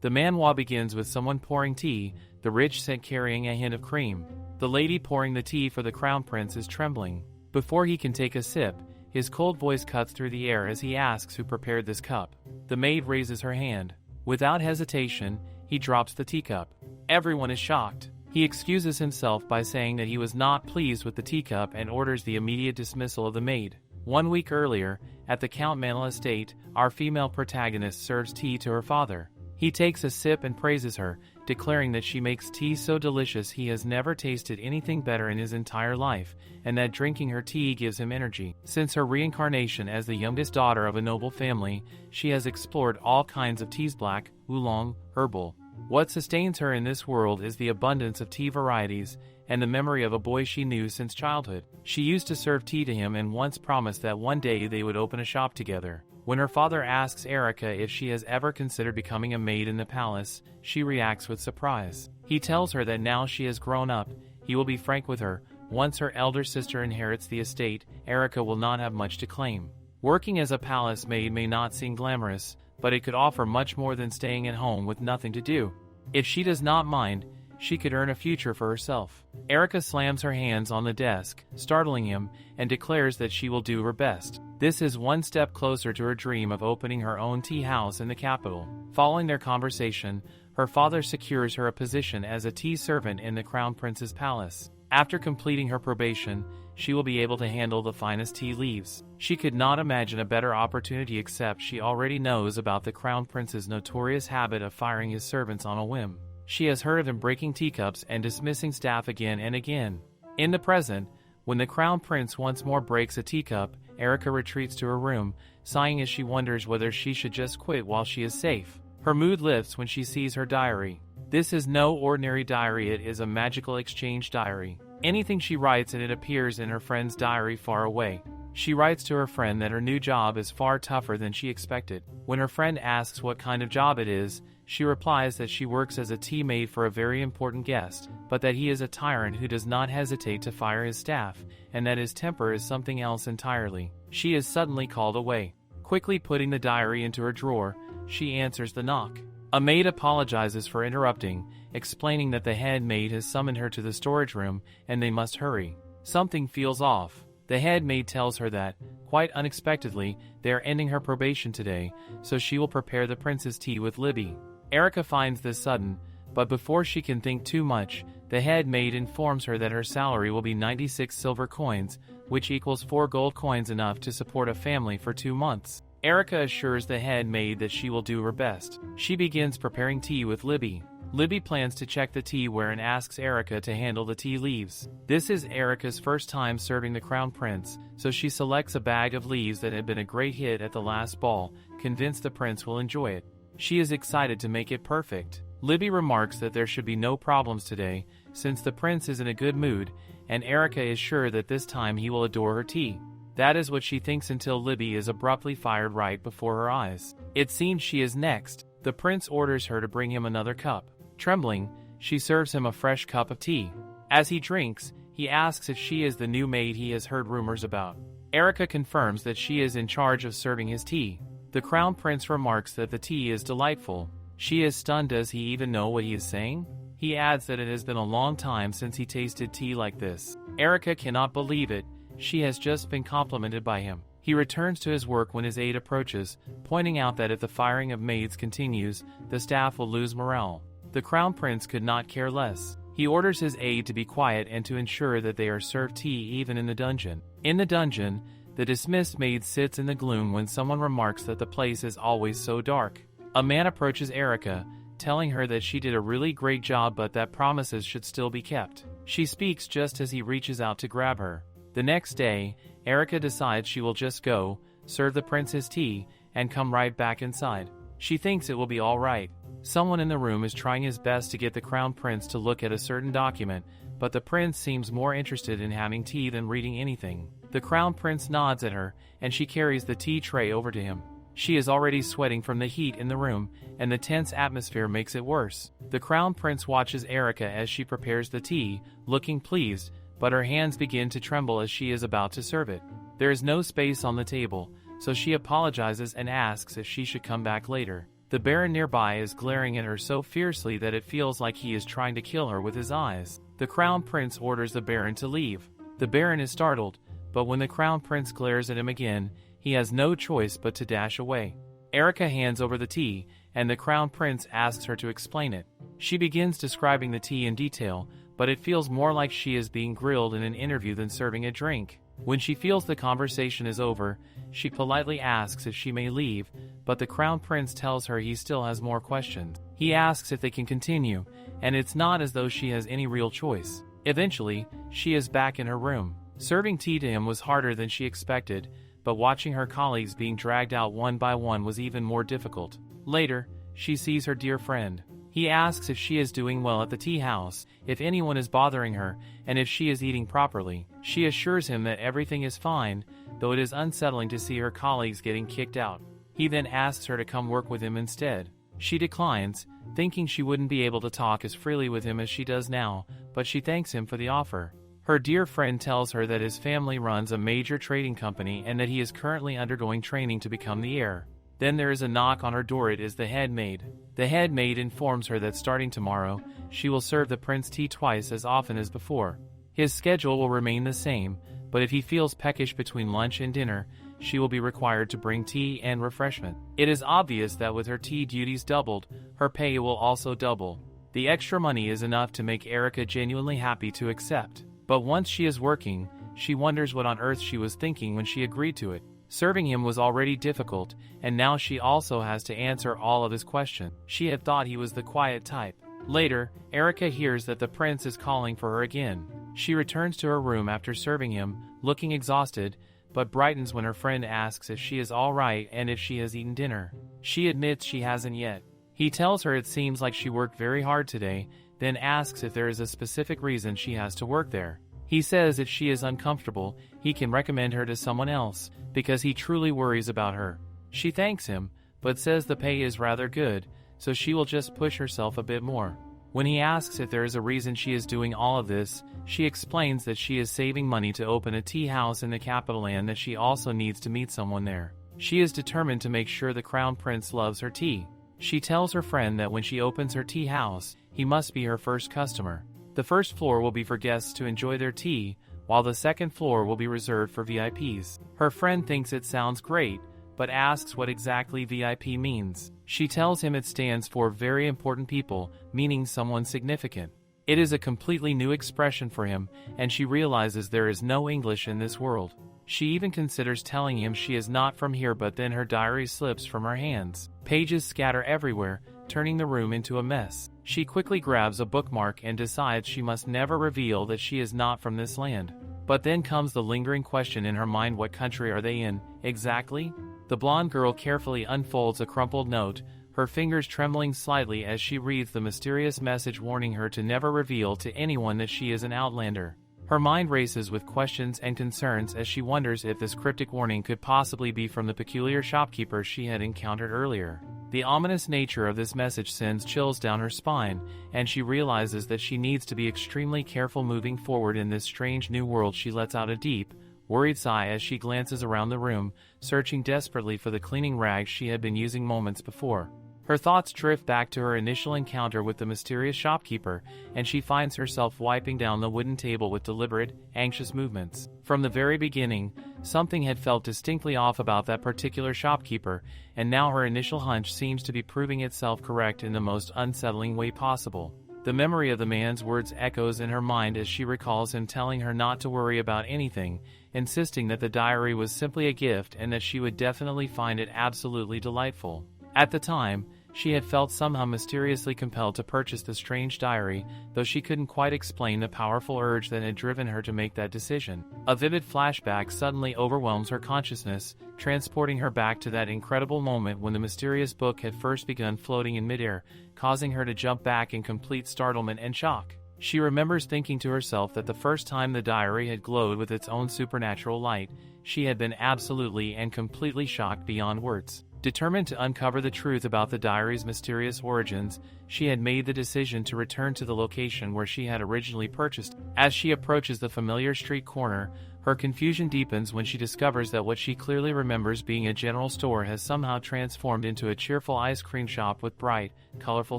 The manhwa begins with someone pouring tea, the rich scent carrying a hint of cream. The lady pouring the tea for the crown prince is trembling. Before he can take a sip, his cold voice cuts through the air as he asks who prepared this cup. The maid raises her hand. Without hesitation, he drops the teacup. Everyone is shocked. He excuses himself by saying that he was not pleased with the teacup and orders the immediate dismissal of the maid. 1 week earlier, at the Count Manhwa estate, our female protagonist serves tea to her father. He takes a sip and praises her, declaring that she makes tea so delicious he has never tasted anything better in his entire life, and that drinking her tea gives him energy. Since her reincarnation as the youngest daughter of a noble family, she has explored all kinds of teas: black, oolong, herbal. What sustains her in this world is the abundance of tea varieties and the memory of a boy she knew since childhood. She used to serve tea to him and once promised that one day they would open a shop together. When her father asks Erica if she has ever considered becoming a maid in the palace, she reacts with surprise. He tells her that now she has grown up, he will be frank with her. Once her elder sister inherits the estate, Erica will not have much to claim. Working as a palace maid may not seem glamorous, but it could offer much more than staying at home with nothing to do. If she does not mind, she could earn a future for herself. Erica slams her hands on the desk, startling him, and declares that she will do her best. This is one step closer to her dream of opening her own tea house in the capital. Following their conversation, her father secures her a position as a tea servant in the Crown Prince's palace. After completing her probation, she will be able to handle the finest tea leaves. She could not imagine a better opportunity, except she already knows about the Crown Prince's notorious habit of firing his servants on a whim. She has heard of him breaking teacups and dismissing staff again and again. In the present, when the Crown Prince once more breaks a teacup, Erica retreats to her room, sighing as she wonders whether she should just quit while she is safe. Her mood lifts when she sees her diary. This is no ordinary diary, it is a magical exchange diary. Anything she writes and it appears in her friend's diary far away. She writes to her friend that her new job is far tougher than she expected. When her friend asks what kind of job it is, she replies that she works as a tea maid for a very important guest, but that he is a tyrant who does not hesitate to fire his staff, and that his temper is something else entirely. She is suddenly called away. Quickly putting the diary into her drawer, she answers the knock. A maid apologizes for interrupting, explaining that the head maid has summoned her to the storage room and they must hurry. Something feels off. The head maid tells her that, quite unexpectedly, they are ending her probation today, so she will prepare the prince's tea with Libby. Erica finds this sudden, but before she can think too much, the head maid informs her that her salary will be 96 silver coins, which equals 4 gold coins, enough to support a family for 2 months. Erica assures the head maid that she will do her best. She begins preparing tea with Libby. Libby plans to check the teaware and asks Erica to handle the tea leaves. This is Erica's first time serving the Crown Prince, so she selects a bag of leaves that had been a great hit at the last ball, convinced the prince will enjoy it. She is excited to make it perfect. Libby remarks that there should be no problems today, since the prince is in a good mood, and Erica is sure that this time he will adore her tea. That is what she thinks until Libby is abruptly fired right before her eyes. It seems she is next. The prince orders her to bring him another cup. Trembling, she serves him a fresh cup of tea. As he drinks, he asks if she is the new maid he has heard rumors about. Erica confirms that she is in charge of serving his tea. The Crown Prince remarks that the tea is delightful. She is stunned. Does he even know what he is saying? He adds that it has been a long time since he tasted tea like this. Erica cannot believe it. She has just been complimented by him. He returns to his work when his aide approaches, pointing out that if the firing of maids continues, the staff will lose morale. The Crown Prince could not care less. He orders his aide to be quiet and to ensure that they are served tea even in the dungeon. In the dungeon, the dismissed maid sits in the gloom when someone remarks that the place is always so dark. A man approaches Erica, telling her that she did a really great job but that promises should still be kept. She speaks just as he reaches out to grab her. The next day, Erica decides she will just go, serve the prince his tea, and come right back inside. She thinks it will be all right. Someone in the room is trying his best to get the Crown Prince to look at a certain document, but the prince seems more interested in having tea than reading anything. The Crown Prince nods at her, and she carries the tea tray over to him. She is already sweating from the heat in the room, and the tense atmosphere makes it worse. The Crown Prince watches Erica as she prepares the tea, looking pleased, but her hands begin to tremble as she is about to serve it. There is no space on the table, so she apologizes and asks if she should come back later. The Baron nearby is glaring at her so fiercely that it feels like he is trying to kill her with his eyes. The Crown Prince orders the Baron to leave. The Baron is startled, but when the Crown Prince glares at him again, he has no choice but to dash away. Erica hands over the tea, and the Crown Prince asks her to explain it. She begins describing the tea in detail, but it feels more like she is being grilled in an interview than serving a drink. When she feels the conversation is over, she politely asks if she may leave, but the Crown Prince tells her he still has more questions. He asks if they can continue, and it's not as though she has any real choice. Eventually, she is back in her room. Serving tea to him was harder than she expected, but watching her colleagues being dragged out one by one was even more difficult. Later, she sees her dear friend. He asks if she is doing well at the tea house, if anyone is bothering her, and if she is eating properly. She assures him that everything is fine, though it is unsettling to see her colleagues getting kicked out. He then asks her to come work with him instead. She declines, thinking she wouldn't be able to talk as freely with him as she does now, but she thanks him for the offer. Her dear friend tells her that his family runs a major trading company and that he is currently undergoing training to become the heir. Then there is a knock on her door. It is the head maid. The head maid informs her that starting tomorrow, she will serve the prince tea twice as often as before. His schedule will remain the same, but if he feels peckish between lunch and dinner, she will be required to bring tea and refreshment. It is obvious that with her tea duties doubled, her pay will also double. The extra money is enough to make Erica genuinely happy to accept. But once she is working, she wonders what on earth she was thinking when she agreed to it. Serving him was already difficult, and now she also has to answer all of his questions. She had thought he was the quiet type. Later, Erica hears that the prince is calling for her again. She returns to her room after serving him, looking exhausted, but brightens when her friend asks if she is all right and if she has eaten dinner. She admits she hasn't yet. He tells her it seems like she worked very hard today, then asks if there is a specific reason she has to work there. He says if she is uncomfortable, he can recommend her to someone else, because he truly worries about her. She thanks him, but says the pay is rather good, so she will just push herself a bit more. When he asks if there is a reason she is doing all of this, she explains that she is saving money to open a tea house in the capital and that she also needs to meet someone there. She is determined to make sure the Crown Prince loves her tea. She tells her friend that when she opens her tea house, he must be her first customer. The first floor will be for guests to enjoy their tea, while the second floor will be reserved for VIPs. Her friend thinks it sounds great, but asks what exactly VIP means. She tells him it stands for very important people, meaning someone significant. It is a completely new expression for him, and she realizes there is no English in this world. She even considers telling him she is not from here, but then her diary slips from her hands. Pages scatter everywhere, turning the room into a mess. She quickly grabs a bookmark and decides she must never reveal that she is not from this land. But then comes the lingering question in her mind: what country are they in, exactly? The blonde girl carefully unfolds a crumpled note, her fingers trembling slightly as she reads the mysterious message warning her to never reveal to anyone that she is an outlander. Her mind races with questions and concerns as she wonders if this cryptic warning could possibly be from the peculiar shopkeeper she had encountered earlier. The ominous nature of this message sends chills down her spine, and she realizes that she needs to be extremely careful moving forward in this strange new world. She lets out a deep, worried sigh as she glances around the room, searching desperately for the cleaning rags she had been using moments before. Her thoughts drift back to her initial encounter with the mysterious shopkeeper, and she finds herself wiping down the wooden table with deliberate, anxious movements. From the very beginning, something had felt distinctly off about that particular shopkeeper, and now her initial hunch seems to be proving itself correct in the most unsettling way possible. The memory of the man's words echoes in her mind as she recalls him telling her not to worry about anything, insisting that the diary was simply a gift and that she would definitely find it absolutely delightful. At the time, she had felt somehow mysteriously compelled to purchase the strange diary, though she couldn't quite explain the powerful urge that had driven her to make that decision. A vivid flashback suddenly overwhelms her consciousness, transporting her back to that incredible moment when the mysterious book had first begun floating in midair, causing her to jump back in complete startlement and shock. She remembers thinking to herself that the first time the diary had glowed with its own supernatural light, she had been absolutely and completely shocked beyond words. Determined to uncover the truth about the diary's mysterious origins, she had made the decision to return to the location where she had originally purchased. As she approaches the familiar street corner, Her confusion deepens when she discovers that what she clearly remembers being a general store has somehow transformed into a cheerful ice cream shop with bright, colorful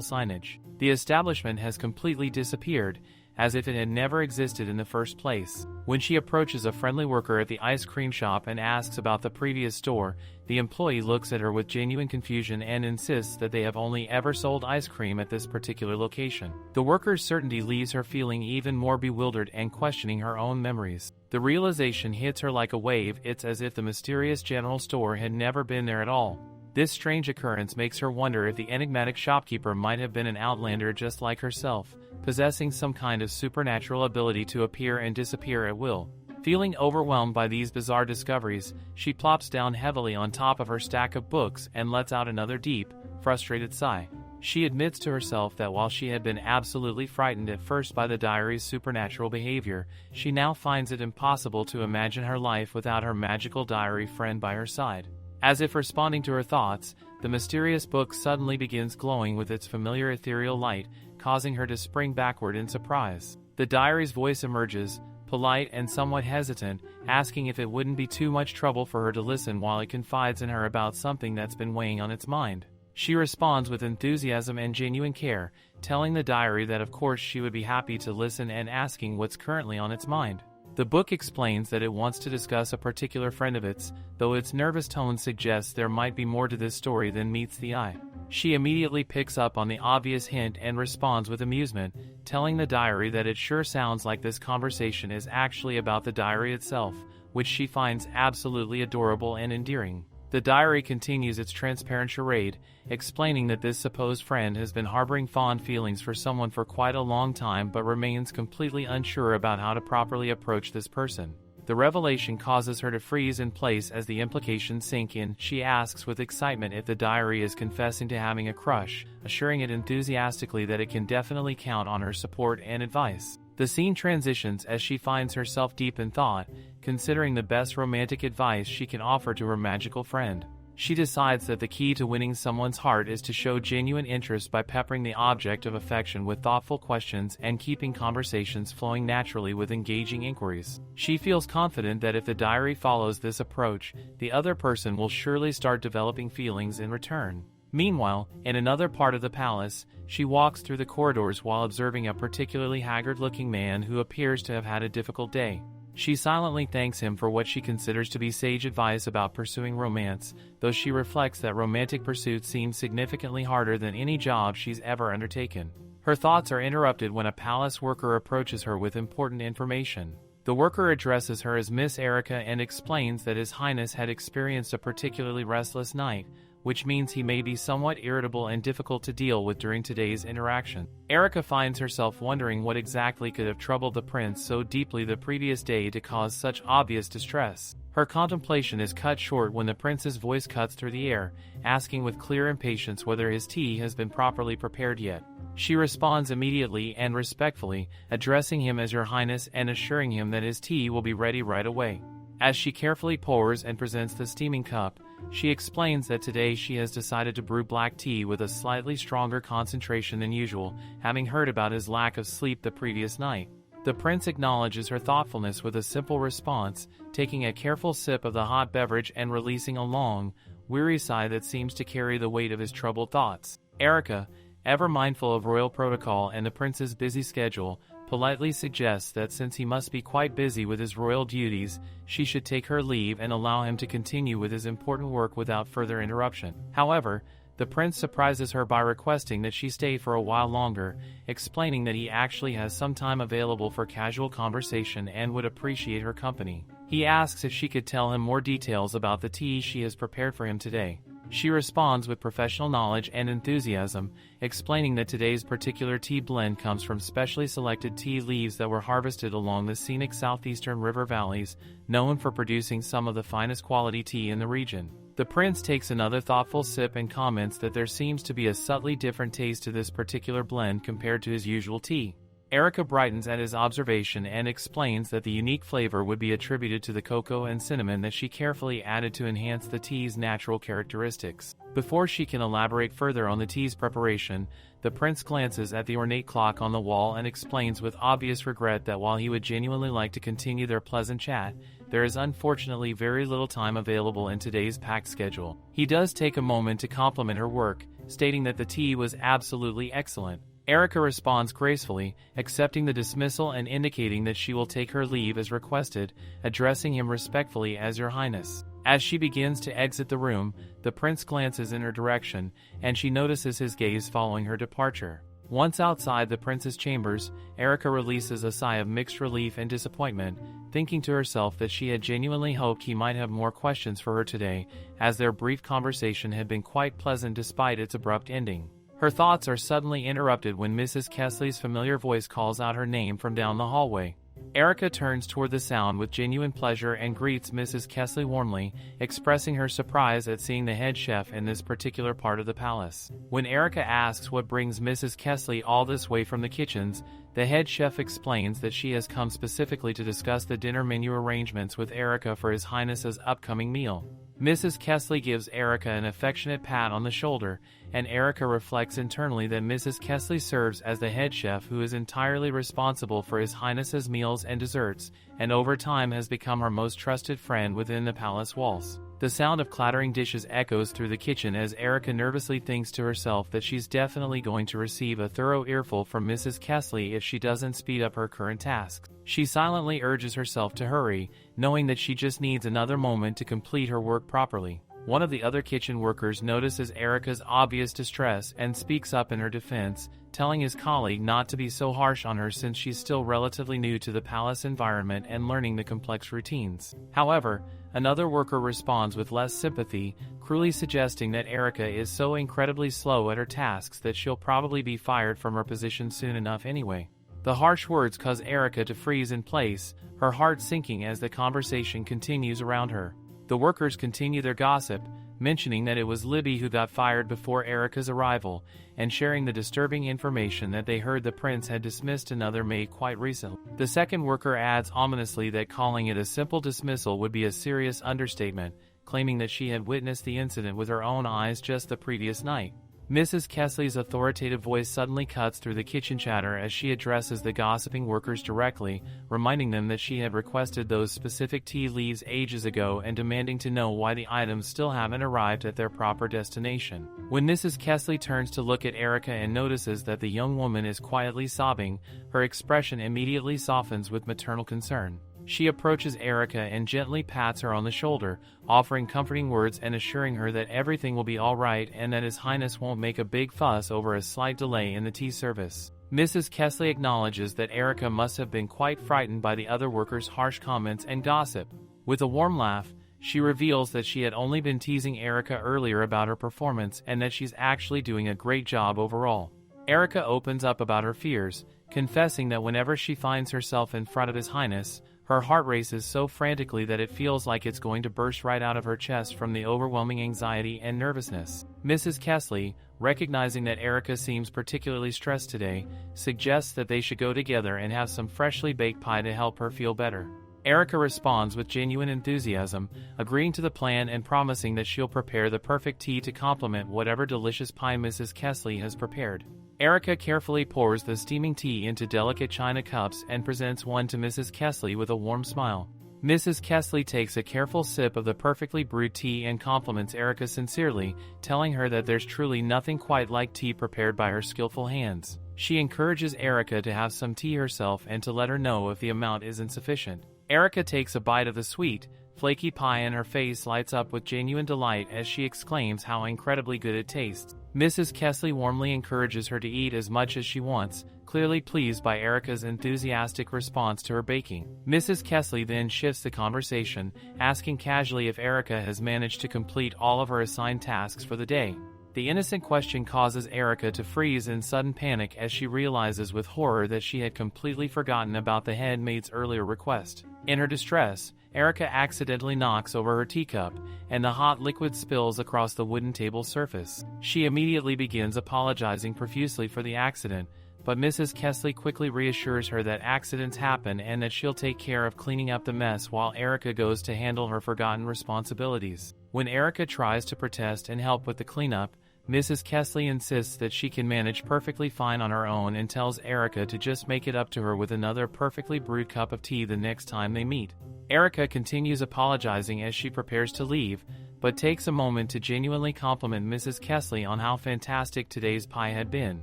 signage. The establishment has completely disappeared, as if it had never existed in the first place. When she approaches a friendly worker at the ice cream shop and asks about the previous store, the employee looks at her with genuine confusion and insists that they have only ever sold ice cream at this particular location. The worker's certainty leaves her feeling even more bewildered and questioning her own memories. The realization hits her like a wave. It's as if the mysterious general store had never been there at all. This strange occurrence makes her wonder if the enigmatic shopkeeper might have been an outlander just like herself, possessing some kind of supernatural ability to appear and disappear at will. Feeling overwhelmed by these bizarre discoveries, she plops down heavily on top of her stack of books and lets out another deep, frustrated sigh. She admits to herself that while she had been absolutely frightened at first by the diary's supernatural behavior, she now finds it impossible to imagine her life without her magical diary friend by her side. As if responding to her thoughts, the mysterious book suddenly begins glowing with its familiar ethereal light, causing her to spring backward in surprise. The diary's voice emerges, polite and somewhat hesitant, asking if it wouldn't be too much trouble for her to listen while it confides in her about something that's been weighing on its mind. She responds with enthusiasm and genuine care, telling the diary that of course she would be happy to listen and asking what's currently on its mind. The book explains that it wants to discuss a particular friend of its, though its nervous tone suggests there might be more to this story than meets the eye. She immediately picks up on the obvious hint and responds with amusement, telling the diary that it sure sounds like this conversation is actually about the diary itself, which she finds absolutely adorable and endearing. The diary continues its transparent charade, explaining that this supposed friend has been harboring fond feelings for someone for quite a long time but remains completely unsure about how to properly approach this person. The revelation causes her to freeze in place as the implications sink in. She asks with excitement if the diary is confessing to having a crush, assuring it enthusiastically that it can definitely count on her support and advice. The scene transitions as she finds herself deep in thought, considering the best romantic advice she can offer to her magical friend. She decides that the key to winning someone's heart is to show genuine interest by peppering the object of affection with thoughtful questions and keeping conversations flowing naturally with engaging inquiries. She feels confident that if the diary follows this approach, the other person will surely start developing feelings in return. Meanwhile, in another part of the palace, she walks through the corridors while observing a particularly haggard-looking man who appears to have had a difficult day. She silently thanks him for what she considers to be sage advice about pursuing romance, though she reflects that romantic pursuits seem significantly harder than any job she's ever undertaken. Her thoughts are interrupted when a palace worker approaches her with important information. The worker addresses her as Miss Erica and explains that His Highness had experienced a particularly restless night, which means he may be somewhat irritable and difficult to deal with during today's interaction. Erica finds herself wondering what exactly could have troubled the prince so deeply the previous day to cause such obvious distress. Her contemplation is cut short when the prince's voice cuts through the air, asking with clear impatience whether his tea has been properly prepared yet. She responds immediately and respectfully, addressing him as Your Highness and assuring him that his tea will be ready right away. As she carefully pours and presents the steaming cup, she explains that today she has decided to brew black tea with a slightly stronger concentration than usual, having heard about his lack of sleep the previous night. The prince acknowledges her thoughtfulness with a simple response, taking a careful sip of the hot beverage and releasing a long, weary sigh that seems to carry the weight of his troubled thoughts. Erica, ever mindful of royal protocol and the prince's busy schedule, politely suggests that since he must be quite busy with his royal duties, she should take her leave and allow him to continue with his important work without further interruption. However, the prince surprises her by requesting that she stay for a while longer, explaining that he actually has some time available for casual conversation and would appreciate her company. He asks if she could tell him more details about the tea she has prepared for him today. She responds with professional knowledge and enthusiasm, explaining that today's particular tea blend comes from specially selected tea leaves that were harvested along the scenic southeastern river valleys, known for producing some of the finest quality tea in the region. The prince takes another thoughtful sip and comments that there seems to be a subtly different taste to this particular blend compared to his usual tea. Erica brightens at his observation and explains that the unique flavor would be attributed to the cocoa and cinnamon that she carefully added to enhance the tea's natural characteristics. Before she can elaborate further on the tea's preparation, the prince glances at the ornate clock on the wall and explains with obvious regret that while he would genuinely like to continue their pleasant chat, there is unfortunately very little time available in today's packed schedule. He does take a moment to compliment her work, stating that the tea was absolutely excellent. Erica responds gracefully, accepting the dismissal and indicating that she will take her leave as requested, addressing him respectfully as Your Highness. As she begins to exit the room, the prince glances in her direction, and she notices his gaze following her departure. Once outside the prince's chambers, Erica releases a sigh of mixed relief and disappointment, thinking to herself that she had genuinely hoped he might have more questions for her today, as their brief conversation had been quite pleasant despite its abrupt ending. Her thoughts are suddenly interrupted when Mrs. Kelsey's familiar voice calls out her name from down the hallway. Erica turns toward the sound with genuine pleasure and greets Mrs. Kelsey warmly, expressing her surprise at seeing the head chef in this particular part of the palace. When Erica asks what brings Mrs. Kelsey all this way from the kitchens, the head chef explains that she has come specifically to discuss the dinner menu arrangements with Erica for His Highness's upcoming meal. Mrs. Kelsey gives Erica an affectionate pat on the shoulder, and Erica reflects internally that Mrs. Kelsey serves as the head chef who is entirely responsible for His Highness's meals and desserts, and over time has become her most trusted friend within the palace walls. The sound of clattering dishes echoes through the kitchen as Erica nervously thinks to herself that she's definitely going to receive a thorough earful from Mrs. Kelsey if she doesn't speed up her current tasks. She silently urges herself to hurry, knowing that she just needs another moment to complete her work properly. One of the other kitchen workers notices Erica's obvious distress and speaks up in her defense, telling his colleague not to be so harsh on her since she's still relatively new to the palace environment and learning the complex routines. However, another worker responds with less sympathy, cruelly suggesting that Erica is so incredibly slow at her tasks that she'll probably be fired from her position soon enough anyway. The harsh words cause Erica to freeze in place, her heart sinking as the conversation continues around her. The workers continue their gossip, mentioning that it was Libby who got fired before Erica's arrival, and sharing the disturbing information that they heard the prince had dismissed another maid quite recently. The second worker adds ominously that calling it a simple dismissal would be a serious understatement, claiming that she had witnessed the incident with her own eyes just the previous night. Mrs. Kelsey's authoritative voice suddenly cuts through the kitchen chatter as she addresses the gossiping workers directly, reminding them that she had requested those specific tea leaves ages ago and demanding to know why the items still haven't arrived at their proper destination. When Mrs. Kelsey turns to look at Erica and notices that the young woman is quietly sobbing, her expression immediately softens with maternal concern. She approaches Erica and gently pats her on the shoulder, offering comforting words and assuring her that everything will be all right and that His Highness won't make a big fuss over a slight delay in the tea service. Mrs. Kelsey acknowledges that Erica must have been quite frightened by the other workers' harsh comments and gossip. With a warm laugh, she reveals that she had only been teasing Erica earlier about her performance and that she's actually doing a great job overall. Erica opens up about her fears, confessing that whenever she finds herself in front of His Highness, her heart races so frantically that it feels like it's going to burst right out of her chest from the overwhelming anxiety and nervousness. Mrs. Kelsey, recognizing that Erica seems particularly stressed today, suggests that they should go together and have some freshly baked pie to help her feel better. Erica responds with genuine enthusiasm, agreeing to the plan and promising that she'll prepare the perfect tea to complement whatever delicious pie Mrs. Kelsey has prepared. Erica carefully pours the steaming tea into delicate china cups and presents one to Mrs. Kelsey with a warm smile. Mrs. Kelsey takes a careful sip of the perfectly brewed tea and compliments Erica sincerely, telling her that there's truly nothing quite like tea prepared by her skillful hands. She encourages Erica to have some tea herself and to let her know if the amount isn't sufficient. Erica takes a bite of the sweet, flaky pie and her face lights up with genuine delight as she exclaims how incredibly good it tastes. Mrs. Kelsey warmly encourages her to eat as much as she wants, clearly pleased by Erica's enthusiastic response to her baking. Mrs. Kelsey then shifts the conversation, asking casually if Erica has managed to complete all of her assigned tasks for the day. The innocent question causes Erica to freeze in sudden panic as she realizes with horror that she had completely forgotten about the head maid's earlier request. In her distress, Erica accidentally knocks over her teacup, and the hot liquid spills across the wooden table surface. She immediately begins apologizing profusely for the accident, but Mrs. Kelsey quickly reassures her that accidents happen and that she'll take care of cleaning up the mess while Erica goes to handle her forgotten responsibilities. When Erica tries to protest and help with the cleanup, Mrs. Kelsey insists that she can manage perfectly fine on her own and tells Erica to just make it up to her with another perfectly brewed cup of tea the next time they meet. Erica continues apologizing as she prepares to leave, but takes a moment to genuinely compliment Mrs. Kelsey on how fantastic today's pie had been.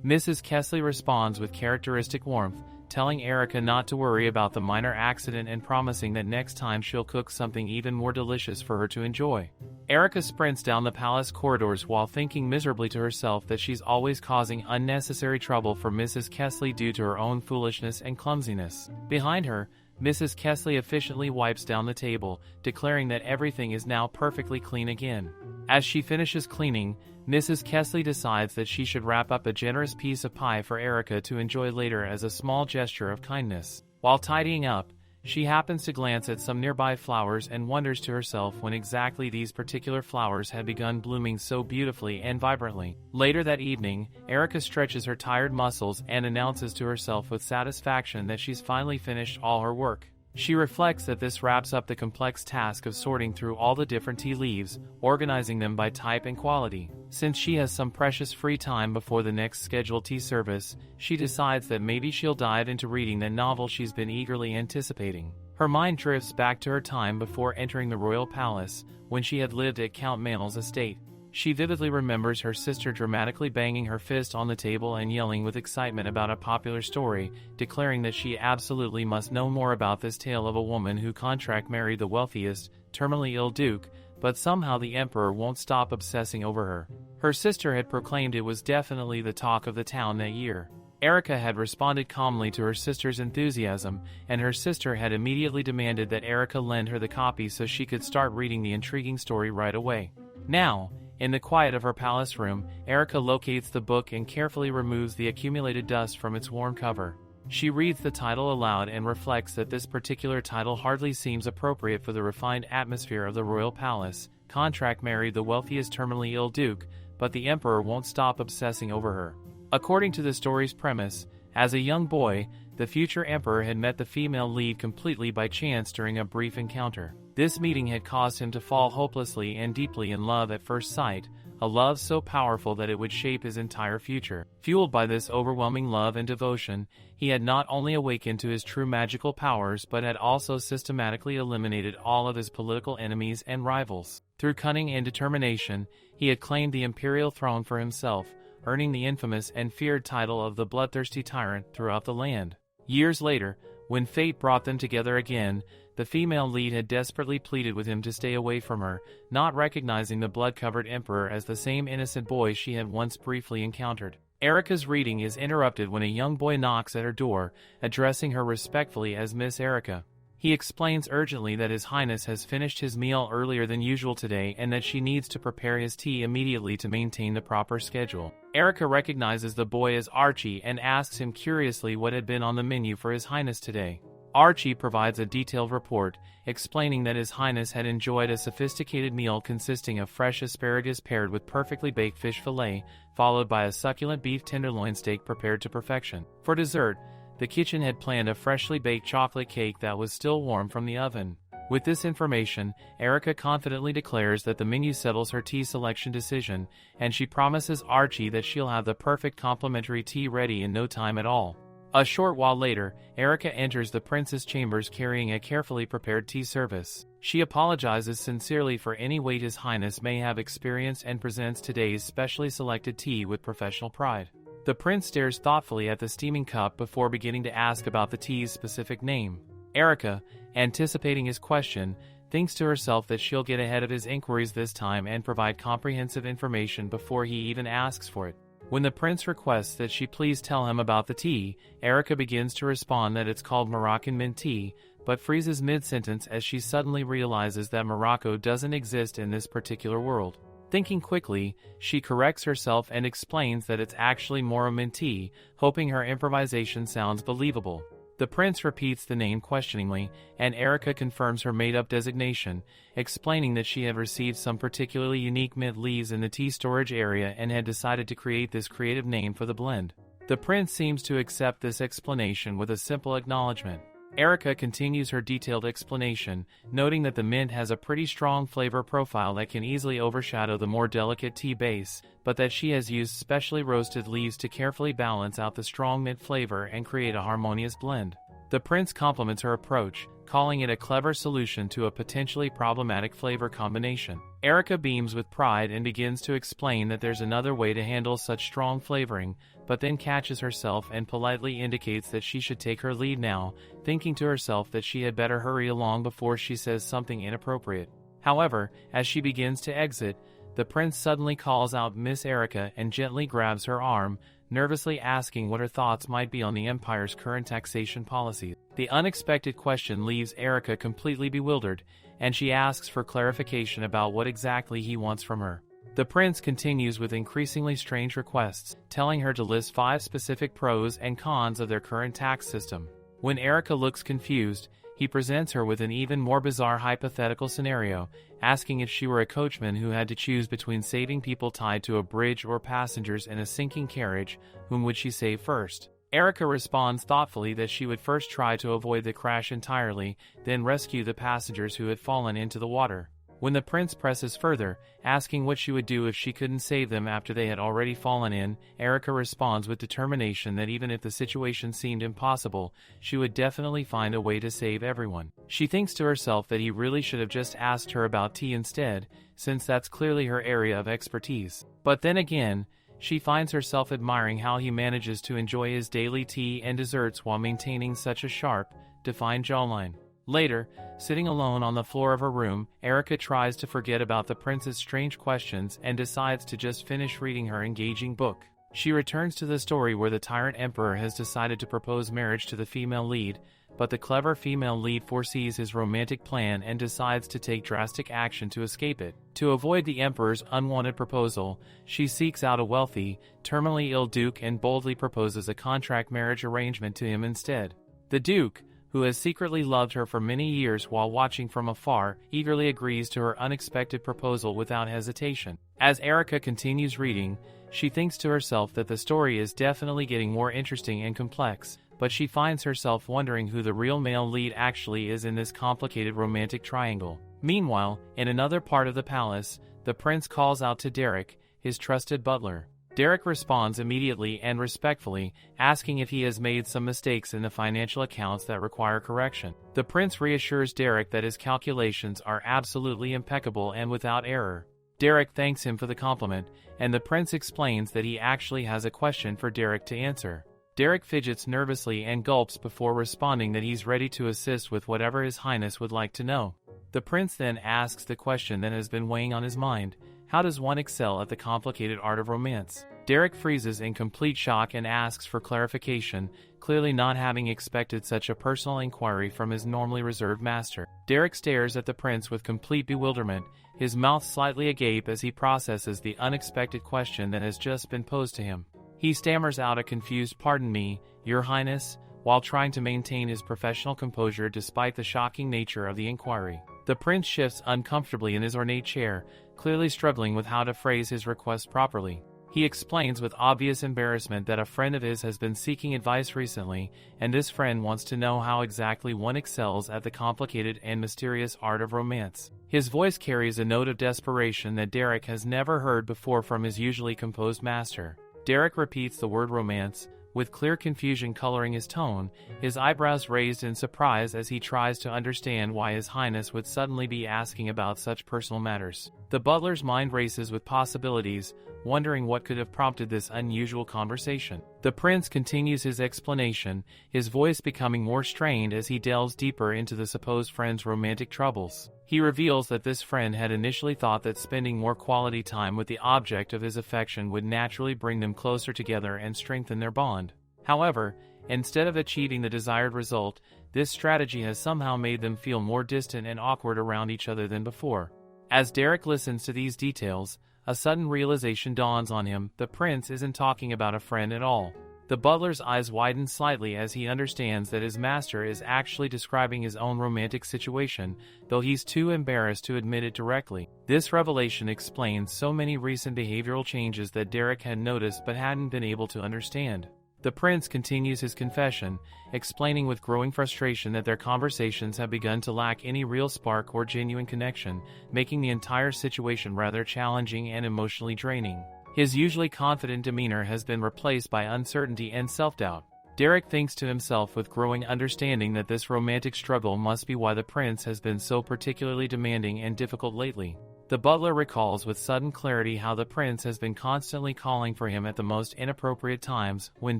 Mrs. Kelsey responds with characteristic warmth, telling Erica not to worry about the minor accident and promising that next time she'll cook something even more delicious for her to enjoy. Erica sprints down the palace corridors while thinking miserably to herself that she's always causing unnecessary trouble for Mrs. Kelsey due to her own foolishness and clumsiness. Behind her, Mrs. Kelsey efficiently wipes down the table, declaring that everything is now perfectly clean again. As she finishes cleaning, Mrs. Kelsey decides that she should wrap up a generous piece of pie for Erica to enjoy later as a small gesture of kindness. While tidying up, she happens to glance at some nearby flowers and wonders to herself when exactly these particular flowers had begun blooming so beautifully and vibrantly. Later that evening, Erica stretches her tired muscles and announces to herself with satisfaction that she's finally finished all her work. She reflects that this wraps up the complex task of sorting through all the different tea leaves, organizing them by type and quality. Since she has some precious free time before the next scheduled tea service, she decides that maybe she'll dive into reading the novel she's been eagerly anticipating. Her mind drifts back to her time before entering the royal palace, when she had lived at Count Manel's estate. She vividly remembers her sister dramatically banging her fist on the table and yelling with excitement about a popular story, declaring that she absolutely must know more about this tale of a woman who contract married the wealthiest, terminally ill duke, but somehow the emperor won't stop obsessing over her. Her sister had proclaimed it was definitely the talk of the town that year. Erica had responded calmly to her sister's enthusiasm, and her sister had immediately demanded that Erica lend her the copy so she could start reading the intriguing story right away. Now, in the quiet of her palace room, Erica locates the book and carefully removes the accumulated dust from its worn cover. She reads the title aloud and reflects that this particular title hardly seems appropriate for the refined atmosphere of the royal palace. Contract married the wealthiest terminally ill duke, but the emperor won't stop obsessing over her. According to the story's premise, as a young boy, the future emperor had met the female lead completely by chance during a brief encounter. This meeting had caused him to fall hopelessly and deeply in love at first sight, a love so powerful that it would shape his entire future. Fueled by this overwhelming love and devotion, he had not only awakened to his true magical powers but had also systematically eliminated all of his political enemies and rivals. Through cunning and determination, he had claimed the imperial throne for himself, earning the infamous and feared title of the bloodthirsty tyrant throughout the land. Years later, when fate brought them together again, the female lead had desperately pleaded with him to stay away from her, not recognizing the blood-covered emperor as the same innocent boy she had once briefly encountered. Erica's reading is interrupted when a young boy knocks at her door, addressing her respectfully as Miss Erica. He explains urgently that His Highness has finished his meal earlier than usual today and that she needs to prepare his tea immediately to maintain the proper schedule. Erica recognizes the boy as Archie and asks him curiously what had been on the menu for His Highness today. Archie provides a detailed report, explaining that His Highness had enjoyed a sophisticated meal consisting of fresh asparagus paired with perfectly baked fish fillet, followed by a succulent beef tenderloin steak prepared to perfection. For dessert, the kitchen had planned a freshly baked chocolate cake that was still warm from the oven. With this information, Erica confidently declares that the menu settles her tea selection decision, and she promises Archie that she'll have the perfect complimentary tea ready in no time at all. A short while later, Erica enters the prince's chambers carrying a carefully prepared tea service. She apologizes sincerely for any wait His Highness may have experienced and presents today's specially selected tea with professional pride. The prince stares thoughtfully at the steaming cup before beginning to ask about the tea's specific name. Erica, anticipating his question, thinks to herself that she'll get ahead of his inquiries this time and provide comprehensive information before he even asks for it. When the prince requests that she please tell him about the tea, Erica begins to respond that it's called Moroccan mint tea, but freezes mid-sentence as she suddenly realizes that Morocco doesn't exist in this particular world. Thinking quickly, she corrects herself and explains that it's actually Moro mint tea, hoping her improvisation sounds believable. The prince repeats the name questioningly, and Erica confirms her made-up designation, explaining that she had received some particularly unique mint leaves in the tea storage area and had decided to create this creative name for the blend. The prince seems to accept this explanation with a simple acknowledgement. Erica continues her detailed explanation, noting that the mint has a pretty strong flavor profile that can easily overshadow the more delicate tea base, but that she has used specially roasted leaves to carefully balance out the strong mint flavor and create a harmonious blend. The prince compliments her approach, calling it a clever solution to a potentially problematic flavor combination. Erica beams with pride and begins to explain that there's another way to handle such strong flavoring, but then catches herself and politely indicates that she should take her lead now, thinking to herself that she had better hurry along before she says something inappropriate. However, as she begins to exit, the prince suddenly calls out Miss Erica and gently grabs her arm, nervously asking what her thoughts might be on the empire's current taxation policies. The unexpected question leaves Erica completely bewildered, and she asks for clarification about what exactly he wants from her. The prince continues with increasingly strange requests, telling her to list 5 specific pros and cons of their current tax system. When Erica looks confused, he presents her with an even more bizarre hypothetical scenario, asking if she were a coachman who had to choose between saving people tied to a bridge or passengers in a sinking carriage, whom would she save first? Erica responds thoughtfully that she would first try to avoid the crash entirely, then rescue the passengers who had fallen into the water. When the prince presses further, asking what she would do if she couldn't save them after they had already fallen in, Erica responds with determination that even if the situation seemed impossible, she would definitely find a way to save everyone. She thinks to herself that he really should have just asked her about tea instead, since that's clearly her area of expertise. But then again, she finds herself admiring how he manages to enjoy his daily tea and desserts while maintaining such a sharp, defined jawline. Later, sitting alone on the floor of her room, Erica tries to forget about the prince's strange questions and decides to just finish reading her engaging book. She returns to the story where the tyrant emperor has decided to propose marriage to the female lead, but the clever female lead foresees his romantic plan and decides to take drastic action to escape it. To avoid the emperor's unwanted proposal, she seeks out a wealthy, terminally ill duke and boldly proposes a contract marriage arrangement to him instead. The duke, who has secretly loved her for many years while watching from afar, eagerly agrees to her unexpected proposal without hesitation. As Erica continues reading, she thinks to herself that the story is definitely getting more interesting and complex, but she finds herself wondering who the real male lead actually is in this complicated romantic triangle. Meanwhile, in another part of the palace, the prince calls out to Derek, his trusted butler. Derek responds immediately and respectfully, asking if he has made some mistakes in the financial accounts that require correction. The prince reassures Derek that his calculations are absolutely impeccable and without error. Derek thanks him for the compliment, and the prince explains that he actually has a question for Derek to answer. Derek fidgets nervously and gulps before responding that he's ready to assist with whatever His Highness would like to know. The prince then asks the question that has been weighing on his mind: how does one excel at the complicated art of romance? Derek freezes in complete shock and asks for clarification, clearly not having expected such a personal inquiry from his normally reserved master. Derek stares at the prince with complete bewilderment, his mouth slightly agape as he processes the unexpected question that has just been posed to him. He stammers out a confused "Pardon me, Your Highness," while trying to maintain his professional composure despite the shocking nature of the inquiry. The prince shifts uncomfortably in his ornate chair, clearly struggling with how to phrase his request properly. He explains with obvious embarrassment that a friend of his has been seeking advice recently, and this friend wants to know how exactly one excels at the complicated and mysterious art of romance. His voice carries a note of desperation that Derek has never heard before from his usually composed master. Derek repeats the word romance, with clear confusion coloring his tone, his eyebrows raised in surprise as he tries to understand why His Highness would suddenly be asking about such personal matters. The butler's mind races with possibilities, wondering what could have prompted this unusual conversation. The prince continues his explanation, his voice becoming more strained as he delves deeper into the supposed friend's romantic troubles. He reveals that this friend had initially thought that spending more quality time with the object of his affection would naturally bring them closer together and strengthen their bond. However, instead of achieving the desired result, this strategy has somehow made them feel more distant and awkward around each other than before. As Derek listens to these details, a sudden realization dawns on him: the prince isn't talking about a friend at all. The butler's eyes widen slightly as he understands that his master is actually describing his own romantic situation, though he's too embarrassed to admit it directly. This revelation explains so many recent behavioral changes that Derek had noticed but hadn't been able to understand. The prince continues his confession, explaining with growing frustration that their conversations have begun to lack any real spark or genuine connection, making the entire situation rather challenging and emotionally draining. His usually confident demeanor has been replaced by uncertainty and self-doubt. Derek thinks to himself with growing understanding that this romantic struggle must be why the prince has been so particularly demanding and difficult lately. The butler recalls with sudden clarity how the prince has been constantly calling for him at the most inappropriate times, when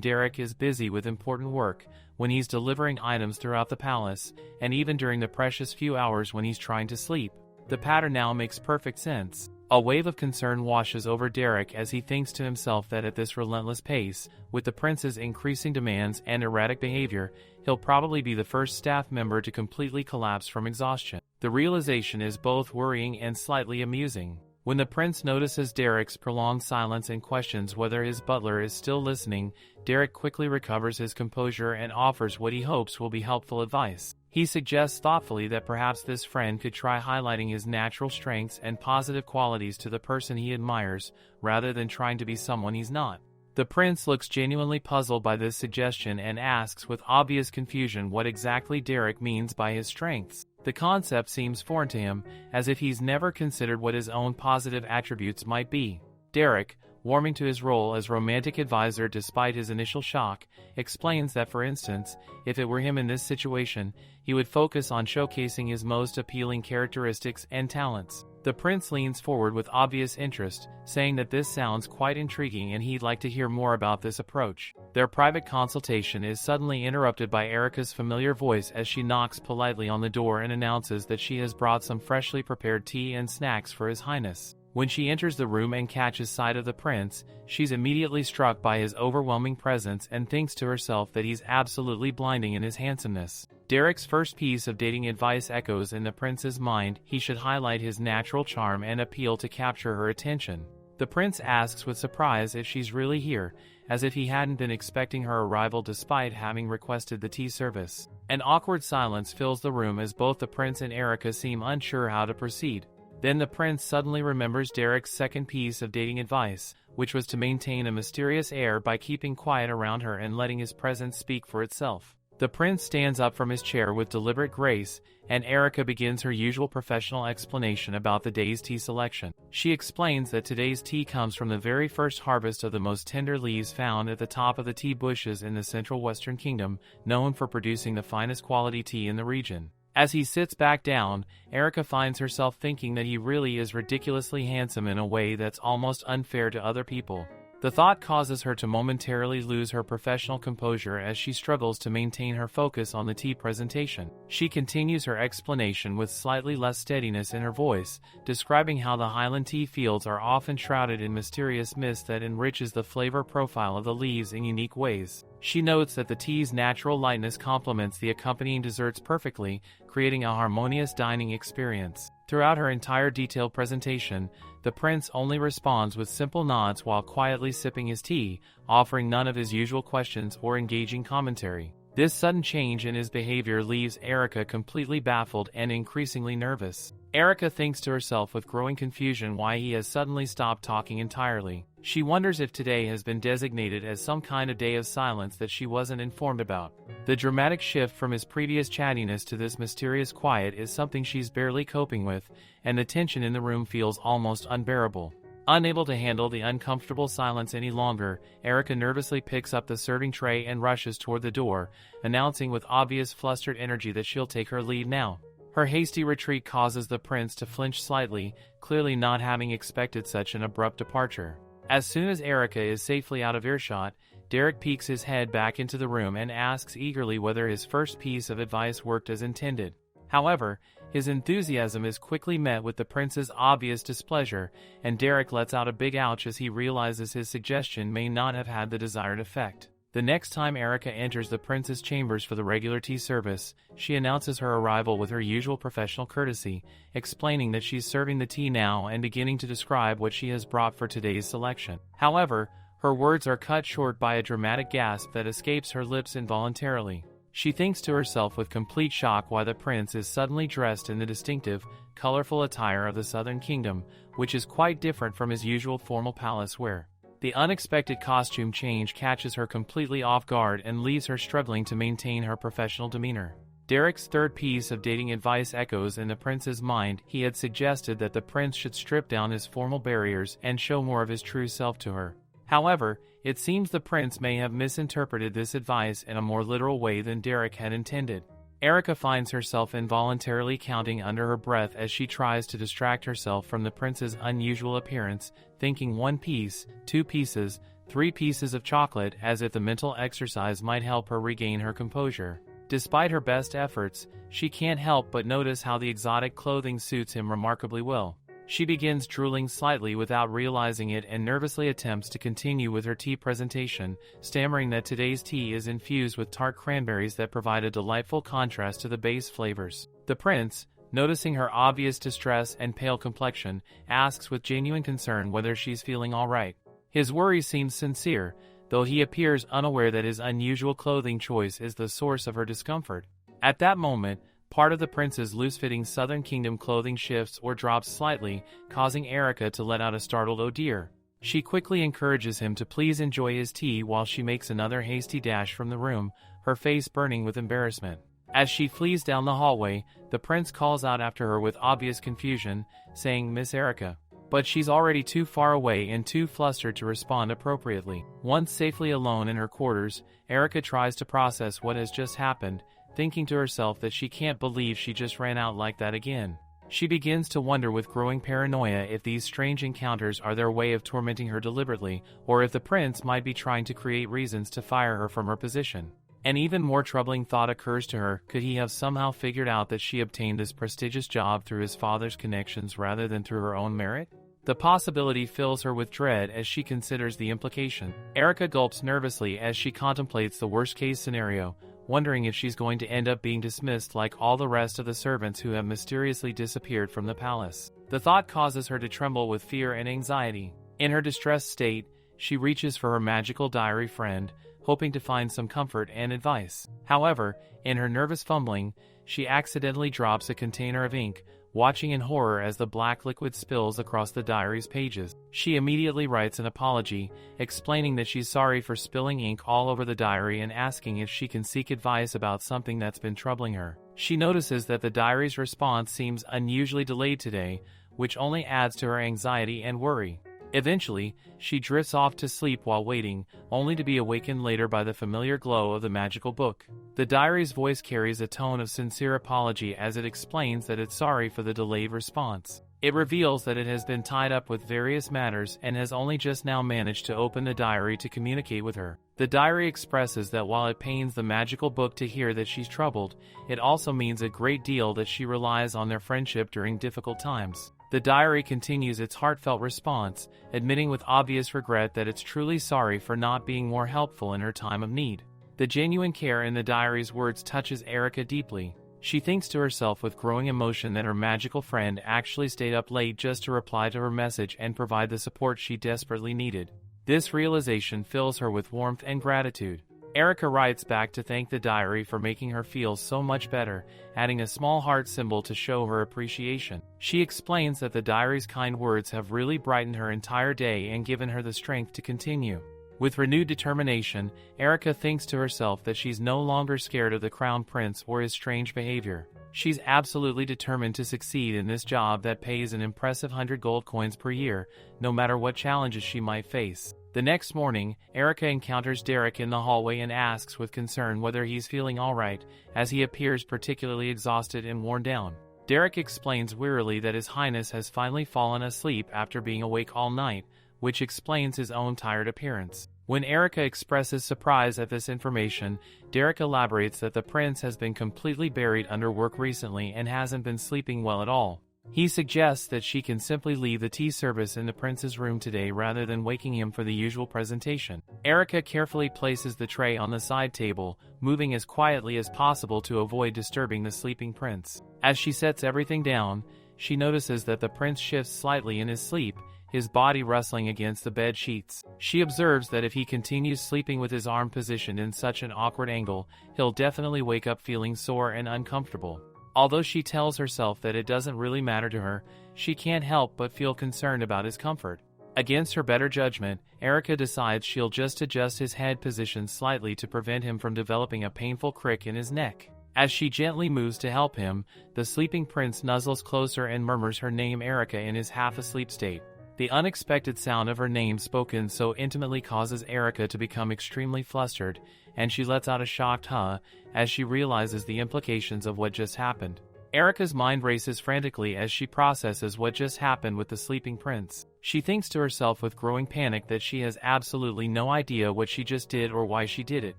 Derek is busy with important work, when he's delivering items throughout the palace, and even during the precious few hours when he's trying to sleep. The pattern now makes perfect sense. A wave of concern washes over Derek as he thinks to himself that at this relentless pace, with the prince's increasing demands and erratic behavior, he'll probably be the first staff member to completely collapse from exhaustion. The realization is both worrying and slightly amusing. When the prince notices Derek's prolonged silence and questions whether his butler is still listening, Derek quickly recovers his composure and offers what he hopes will be helpful advice. He suggests thoughtfully that perhaps this friend could try highlighting his natural strengths and positive qualities to the person he admires, rather than trying to be someone he's not. The prince looks genuinely puzzled by this suggestion and asks with obvious confusion what exactly Derek means by his strengths. The concept seems foreign to him, as if he's never considered what his own positive attributes might be. Derek, warming to his role as romantic advisor despite his initial shock, explains that, for instance, if it were him in this situation, he would focus on showcasing his most appealing characteristics and talents. The prince leans forward with obvious interest, saying that this sounds quite intriguing and he'd like to hear more about this approach. Their private consultation is suddenly interrupted by Erica's familiar voice as she knocks politely on the door and announces that she has brought some freshly prepared tea and snacks for His Highness. When she enters the room and catches sight of the prince, she's immediately struck by his overwhelming presence and thinks to herself that he's absolutely blinding in his handsomeness. Derek's first piece of dating advice echoes in the prince's mind. He should highlight his natural charm and appeal to capture her attention. The prince asks with surprise if she's really here, as if he hadn't been expecting her arrival despite having requested the tea service. An awkward silence fills the room as both the prince and Erica seem unsure how to proceed. Then the prince suddenly remembers Derek's second piece of dating advice, which was to maintain a mysterious air by keeping quiet around her and letting his presence speak for itself. The prince stands up from his chair with deliberate grace, and Erica begins her usual professional explanation about the day's tea selection. She explains that today's tea comes from the very first harvest of the most tender leaves found at the top of the tea bushes in the central western kingdom, known for producing the finest quality tea in the region. As he sits back down, Erica finds herself thinking that he really is ridiculously handsome in a way that's almost unfair to other people. The thought causes her to momentarily lose her professional composure as she struggles to maintain her focus on the tea presentation. She continues her explanation with slightly less steadiness in her voice, describing how the highland tea fields are often shrouded in mysterious mist that enriches the flavor profile of the leaves in unique ways. She notes that the tea's natural lightness complements the accompanying desserts perfectly, creating a harmonious dining experience. Throughout her entire detailed presentation, the prince only responds with simple nods while quietly sipping his tea, offering none of his usual questions or engaging commentary. This sudden change in his behavior leaves Erica completely baffled and increasingly nervous. Erica thinks to herself with growing confusion why he has suddenly stopped talking entirely. She wonders if today has been designated as some kind of day of silence that she wasn't informed about. The dramatic shift from his previous chattiness to this mysterious quiet is something she's barely coping with, and the tension in the room feels almost unbearable. Unable to handle the uncomfortable silence any longer, Erica nervously picks up the serving tray and rushes toward the door, announcing with obvious flustered energy that she'll take her lead now. Her hasty retreat causes the prince to flinch slightly, clearly not having expected such an abrupt departure. As soon as Erica is safely out of earshot, Derek peeks his head back into the room and asks eagerly whether his first piece of advice worked as intended. However, his enthusiasm is quickly met with the prince's obvious displeasure, and Derek lets out a big ouch as he realizes his suggestion may not have had the desired effect. The next time Erica enters the prince's chambers for the regular tea service, she announces her arrival with her usual professional courtesy, explaining that she's serving the tea now and beginning to describe what she has brought for today's selection. However, her words are cut short by a dramatic gasp that escapes her lips involuntarily. She thinks to herself with complete shock why the prince is suddenly dressed in the distinctive, colorful attire of the southern kingdom, which is quite different from his usual formal palace wear. The unexpected costume change catches her completely off guard and leaves her struggling to maintain her professional demeanor. Derek's third piece of dating advice echoes in the prince's mind. He had suggested that the prince should strip down his formal barriers and show more of his true self to her. However, it seems the prince may have misinterpreted this advice in a more literal way than Derek had intended. Erica finds herself involuntarily counting under her breath as she tries to distract herself from the prince's unusual appearance, thinking 1 piece, 2 pieces, 3 pieces of chocolate, as if the mental exercise might help her regain her composure. Despite her best efforts, she can't help but notice how the exotic clothing suits him remarkably well. She begins drooling slightly without realizing it and nervously attempts to continue with her tea presentation, stammering that today's tea is infused with tart cranberries that provide a delightful contrast to the base flavors. The prince, noticing her obvious distress and pale complexion, asks with genuine concern whether she's feeling all right. His worry seems sincere, though he appears unaware that his unusual clothing choice is the source of her discomfort. At that moment, part of the prince's loose-fitting Southern Kingdom clothing shifts or drops slightly, causing Erica to let out a startled "oh dear." She quickly encourages him to please enjoy his tea while she makes another hasty dash from the room, her face burning with embarrassment. As she flees down the hallway, the prince calls out after her with obvious confusion, saying, "Miss Erica." But she's already too far away and too flustered to respond appropriately. Once safely alone in her quarters, Erica tries to process what has just happened, thinking to herself that she can't believe she just ran out like that again. She begins to wonder with growing paranoia if these strange encounters are their way of tormenting her deliberately, or if the prince might be trying to create reasons to fire her from her position. An even more troubling thought occurs to her: could he have somehow figured out that she obtained this prestigious job through his father's connections rather than through her own merit? The possibility fills her with dread as she considers the implication. Erica gulps nervously as she contemplates the worst-case scenario, wondering if she's going to end up being dismissed like all the rest of the servants who have mysteriously disappeared from the palace. The thought causes her to tremble with fear and anxiety. In her distressed state, she reaches for her magical diary friend, hoping to find some comfort and advice. However, in her nervous fumbling, she accidentally drops a container of ink, watching in horror as the black liquid spills across the diary's pages. She immediately writes an apology, explaining that she's sorry for spilling ink all over the diary and asking if she can seek advice about something that's been troubling her. She notices that the diary's response seems unusually delayed today, which only adds to her anxiety and worry. Eventually, she drifts off to sleep while waiting, only to be awakened later by the familiar glow of the magical book. The diary's voice carries a tone of sincere apology as it explains that it's sorry for the delayed response. It reveals that it has been tied up with various matters and has only just now managed to open the diary to communicate with her. The diary expresses that while it pains the magical book to hear that she's troubled, it also means a great deal that she relies on their friendship during difficult times. The diary continues its heartfelt response, admitting with obvious regret that it's truly sorry for not being more helpful in her time of need. The genuine care in the diary's words touches Erica deeply. She thinks to herself with growing emotion that her magical friend actually stayed up late just to reply to her message and provide the support she desperately needed. This realization fills her with warmth and gratitude. Erica writes back to thank the diary for making her feel so much better, adding a small heart symbol to show her appreciation. She explains that the diary's kind words have really brightened her entire day and given her the strength to continue. With renewed determination, Erica thinks to herself that she's no longer scared of the Crown Prince or his strange behavior. She's absolutely determined to succeed in this job that pays an impressive 100 gold coins per year, no matter what challenges she might face. The next morning, Erica encounters Derek in the hallway and asks with concern whether he's feeling alright, as he appears particularly exhausted and worn down. Derek explains wearily that His Highness has finally fallen asleep after being awake all night, which explains his own tired appearance. When Erica expresses surprise at this information, Derek elaborates that the prince has been completely buried under work recently and hasn't been sleeping well at all. He suggests that she can simply leave the tea service in the prince's room today rather than waking him for the usual presentation. Erica carefully places the tray on the side table, moving as quietly as possible to avoid disturbing the sleeping prince. As she sets everything down, she notices that the prince shifts slightly in his sleep, his body rustling against the bed sheets. She observes that if he continues sleeping with his arm positioned in such an awkward angle, he'll definitely wake up feeling sore and uncomfortable. Although she tells herself that it doesn't really matter to her, she can't help but feel concerned about his comfort. Against her better judgment, Erica decides she'll just adjust his head position slightly to prevent him from developing a painful crick in his neck. As she gently moves to help him, the sleeping prince nuzzles closer and murmurs her name Erica in his half-asleep state. The unexpected sound of her name spoken so intimately causes Erica to become extremely flustered, and she lets out a shocked huh as she realizes the implications of what just happened. Erica's mind races frantically as she processes what just happened with the sleeping prince. She thinks to herself with growing panic that she has absolutely no idea what she just did or why she did it.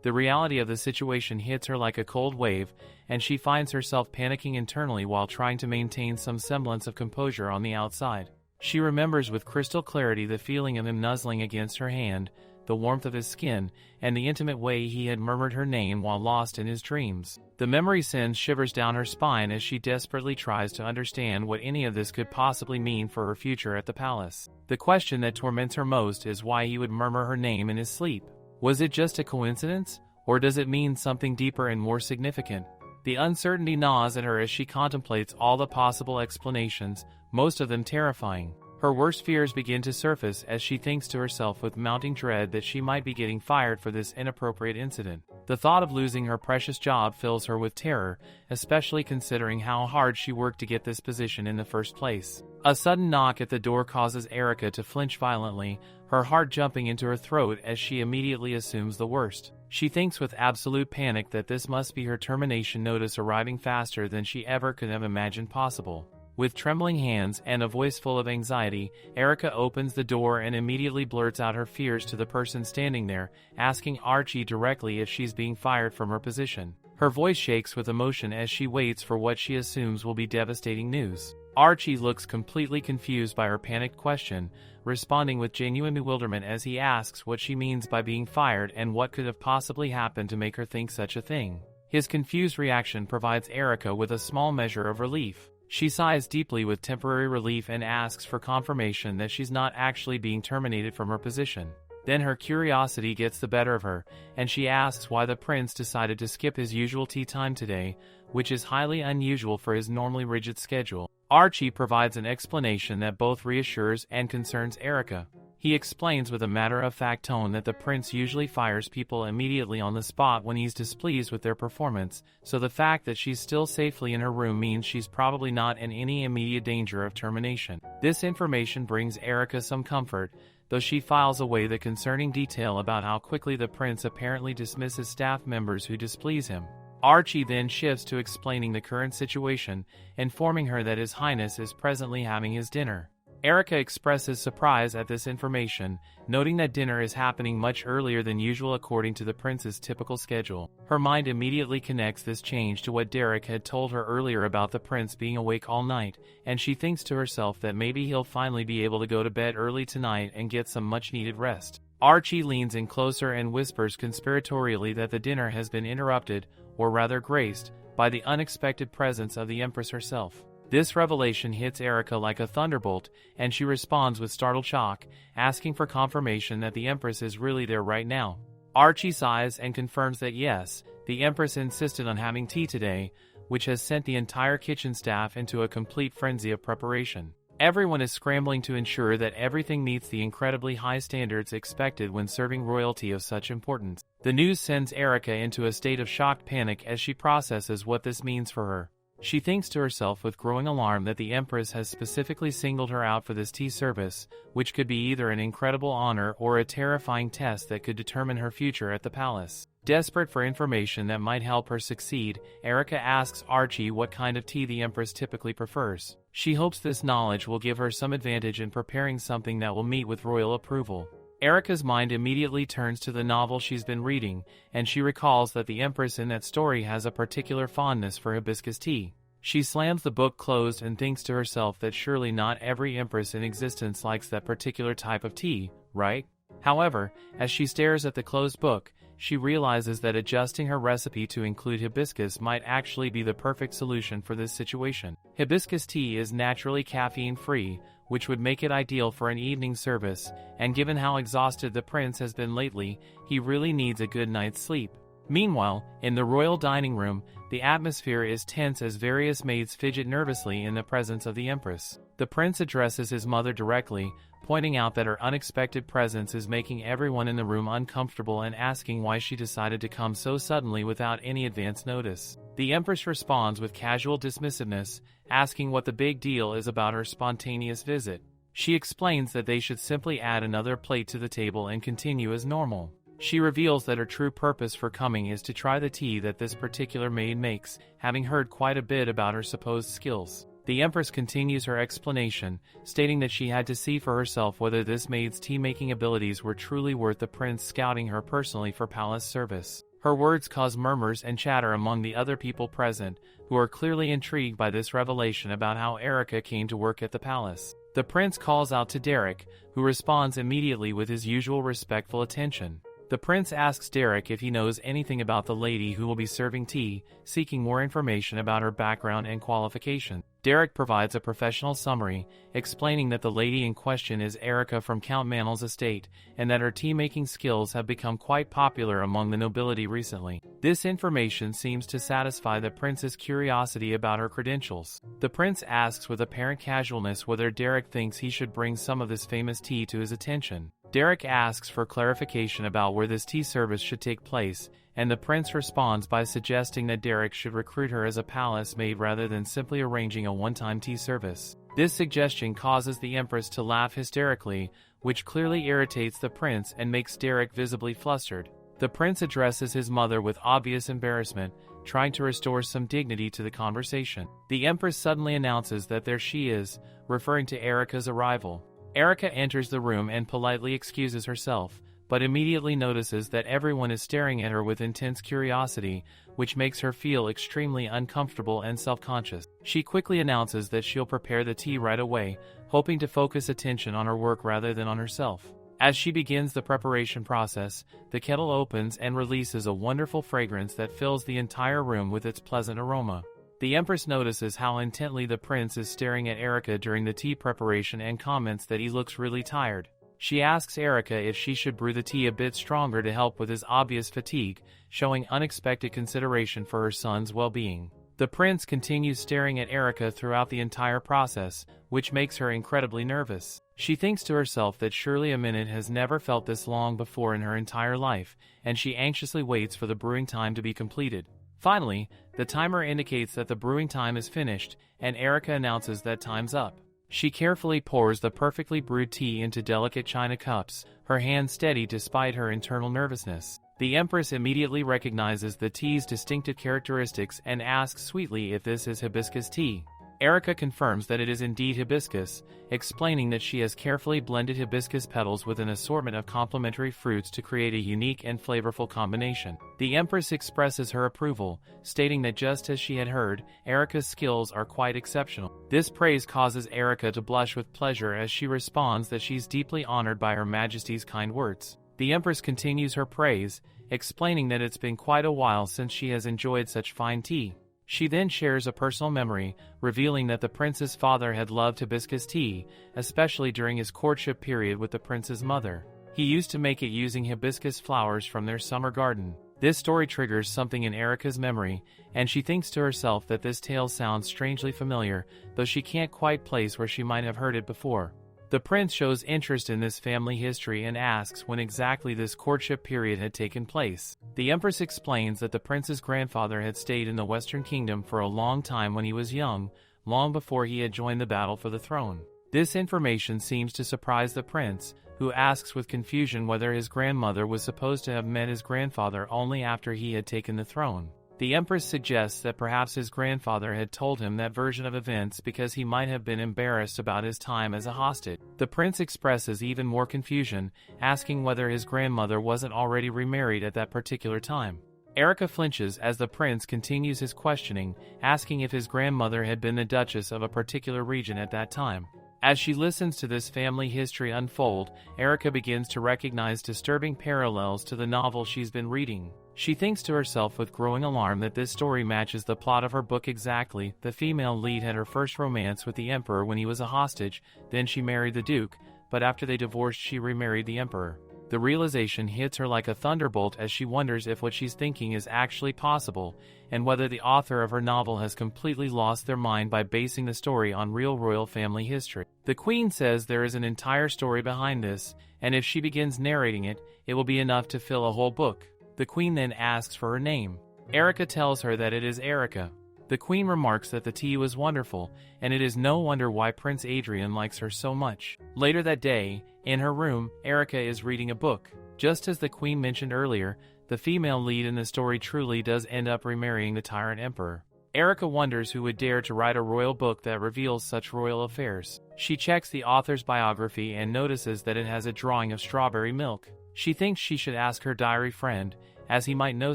The reality of the situation hits her like a cold wave, and she finds herself panicking internally while trying to maintain some semblance of composure on the outside. She remembers with crystal clarity the feeling of him nuzzling against her hand, the warmth of his skin, and the intimate way he had murmured her name while lost in his dreams. The memory sends shivers down her spine as she desperately tries to understand what any of this could possibly mean for her future at the palace. The question that torments her most is why he would murmur her name in his sleep. Was it just a coincidence, or does it mean something deeper and more significant? The uncertainty gnaws at her as she contemplates all the possible explanations, most of them terrifying. Her worst fears begin to surface as she thinks to herself with mounting dread that she might be getting fired for this inappropriate incident. The thought of losing her precious job fills her with terror, especially considering how hard she worked to get this position in the first place. A sudden knock at the door causes Erica to flinch violently, her heart jumping into her throat as she immediately assumes the worst. She thinks with absolute panic that this must be her termination notice arriving faster than she ever could have imagined possible. With trembling hands and a voice full of anxiety, Erica opens the door and immediately blurts out her fears to the person standing there, asking Archie directly if she's being fired from her position. Her voice shakes with emotion as she waits for what she assumes will be devastating news. Archie looks completely confused by her panicked question, responding with genuine bewilderment as he asks what she means by being fired and what could have possibly happened to make her think such a thing. His confused reaction provides Erica with a small measure of relief. She sighs deeply with temporary relief and asks for confirmation that she's not actually being terminated from her position. Then her curiosity gets the better of her, and she asks why the prince decided to skip his usual tea time today, which is highly unusual for his normally rigid schedule. Archie provides an explanation that both reassures and concerns Erica. He explains with a matter-of-fact tone that the prince usually fires people immediately on the spot when he's displeased with their performance, so the fact that she's still safely in her room means she's probably not in any immediate danger of termination. This information brings Erica some comfort, though she files away the concerning detail about how quickly the prince apparently dismisses staff members who displease him. Archie then shifts to explaining the current situation, informing her that His Highness is presently having his dinner. Erica expresses surprise at this information, noting that dinner is happening much earlier than usual according to the prince's typical schedule. Her mind immediately connects this change to what Derek had told her earlier about the prince being awake all night, and she thinks to herself that maybe he'll finally be able to go to bed early tonight and get some much-needed rest. Archie leans in closer and whispers conspiratorially that the dinner has been interrupted, or rather graced, by the unexpected presence of the empress herself. This revelation hits Erica like a thunderbolt, and she responds with startled shock, asking for confirmation that the empress is really there right now. Archie sighs and confirms that yes, the empress insisted on having tea today, which has sent the entire kitchen staff into a complete frenzy of preparation. Everyone is scrambling to ensure that everything meets the incredibly high standards expected when serving royalty of such importance. The news sends Erica into a state of shocked panic as she processes what this means for her. She thinks to herself with growing alarm that the Empress has specifically singled her out for this tea service, which could be either an incredible honor or a terrifying test that could determine her future at the palace. Desperate for information that might help her succeed, Erica asks Archie what kind of tea the Empress typically prefers. She hopes this knowledge will give her some advantage in preparing something that will meet with royal approval. Erica's mind immediately turns to the novel she's been reading, and she recalls that the Empress in that story has a particular fondness for hibiscus tea. She slams the book closed and thinks to herself that surely not every Empress in existence likes that particular type of tea, right? However, as she stares at the closed book, she realizes that adjusting her recipe to include hibiscus might actually be the perfect solution for this situation. Hibiscus tea is naturally caffeine-free, which would make it ideal for an evening service, and given how exhausted the prince has been lately, he really needs a good night's sleep. Meanwhile, in the royal dining room, the atmosphere is tense as various maids fidget nervously in the presence of the empress. The prince addresses his mother directly, pointing out that her unexpected presence is making everyone in the room uncomfortable and asking why she decided to come so suddenly without any advance notice. The empress responds with casual dismissiveness, asking what the big deal is about her spontaneous visit. She explains that they should simply add another plate to the table and continue as normal. She reveals that her true purpose for coming is to try the tea that this particular maid makes, having heard quite a bit about her supposed skills. The empress continues her explanation, stating that she had to see for herself whether this maid's tea-making abilities were truly worth the prince scouting her personally for palace service. Her words cause murmurs and chatter among the other people present, who are clearly intrigued by this revelation about how Erica came to work at the palace. The prince calls out to Derek, who responds immediately with his usual respectful attention. The prince asks Derek if he knows anything about the lady who will be serving tea, seeking more information about her background and qualification. Derek provides a professional summary, explaining that the lady in question is Erica from Count Manel's estate, and that her tea-making skills have become quite popular among the nobility recently. This information seems to satisfy the prince's curiosity about her credentials. The prince asks with apparent casualness whether Derek thinks he should bring some of this famous tea to his attention. Derek asks for clarification about where this tea service should take place, and the prince responds by suggesting that Derek should recruit her as a palace maid rather than simply arranging a one-time tea service. This suggestion causes the empress to laugh hysterically, which clearly irritates the prince and makes Derek visibly flustered. The prince addresses his mother with obvious embarrassment, trying to restore some dignity to the conversation. The empress suddenly announces that there she is, referring to Erica's arrival. Erica enters the room and politely excuses herself, but immediately notices that everyone is staring at her with intense curiosity, which makes her feel extremely uncomfortable and self-conscious. She quickly announces that she'll prepare the tea right away, hoping to focus attention on her work rather than on herself. As she begins the preparation process, the kettle opens and releases a wonderful fragrance that fills the entire room with its pleasant aroma. The empress notices how intently the prince is staring at Erica during the tea preparation and comments that he looks really tired. She asks Erica if she should brew the tea a bit stronger to help with his obvious fatigue, showing unexpected consideration for her son's well-being. The prince continues staring at Erica throughout the entire process, which makes her incredibly nervous. She thinks to herself that surely a minute has never felt this long before in her entire life, and she anxiously waits for the brewing time to be completed. Finally, the timer indicates that the brewing time is finished, and Erica announces that time's up. She carefully pours the perfectly brewed tea into delicate china cups, her hand steady despite her internal nervousness. The empress immediately recognizes the tea's distinctive characteristics and asks sweetly if this is hibiscus tea. Erica confirms that it is indeed hibiscus, explaining that she has carefully blended hibiscus petals with an assortment of complementary fruits to create a unique and flavorful combination. The empress expresses her approval, stating that just as she had heard, Erica's skills are quite exceptional. This praise causes Erica to blush with pleasure as she responds that she's deeply honored by Her Majesty's kind words. The empress continues her praise, explaining that it's been quite a while since she has enjoyed such fine tea. She then shares a personal memory, revealing that the prince's father had loved hibiscus tea, especially during his courtship period with the prince's mother. He used to make it using hibiscus flowers from their summer garden. This story triggers something in Erica's memory, and she thinks to herself that this tale sounds strangely familiar, though she can't quite place where she might have heard it before. The prince shows interest in this family history and asks when exactly this courtship period had taken place. The empress explains that the prince's grandfather had stayed in the Western Kingdom for a long time when he was young, long before he had joined the battle for the throne. This information seems to surprise the prince, who asks with confusion whether his grandmother was supposed to have met his grandfather only after he had taken the throne. The empress suggests that perhaps his grandfather had told him that version of events because he might have been embarrassed about his time as a hostage. The prince expresses even more confusion, asking whether his grandmother wasn't already remarried at that particular time. Erica flinches as the prince continues his questioning, asking if his grandmother had been the duchess of a particular region at that time. As she listens to this family history unfold, Erica begins to recognize disturbing parallels to the novel she's been reading. She thinks to herself with growing alarm that this story matches the plot of her book exactly. The female lead had her first romance with the emperor when he was a hostage, then she married the duke, but after they divorced she remarried the emperor. The realization hits her like a thunderbolt as she wonders if what she's thinking is actually possible, and whether the author of her novel has completely lost their mind by basing the story on real royal family history. The queen says there is an entire story behind this, and if she begins narrating it, it will be enough to fill a whole book. The queen then asks for her name. Erica tells her that it is Erica. The queen remarks that the tea was wonderful, and it is no wonder why Prince Adrian likes her so much. Later that day, in her room, Erica is reading a book. Just as the queen mentioned earlier, the female lead in the story truly does end up remarrying the tyrant emperor. Erica wonders who would dare to write a royal book that reveals such royal affairs. She checks the author's biography and notices that it has a drawing of strawberry milk. She thinks she should ask her diary friend, as he might know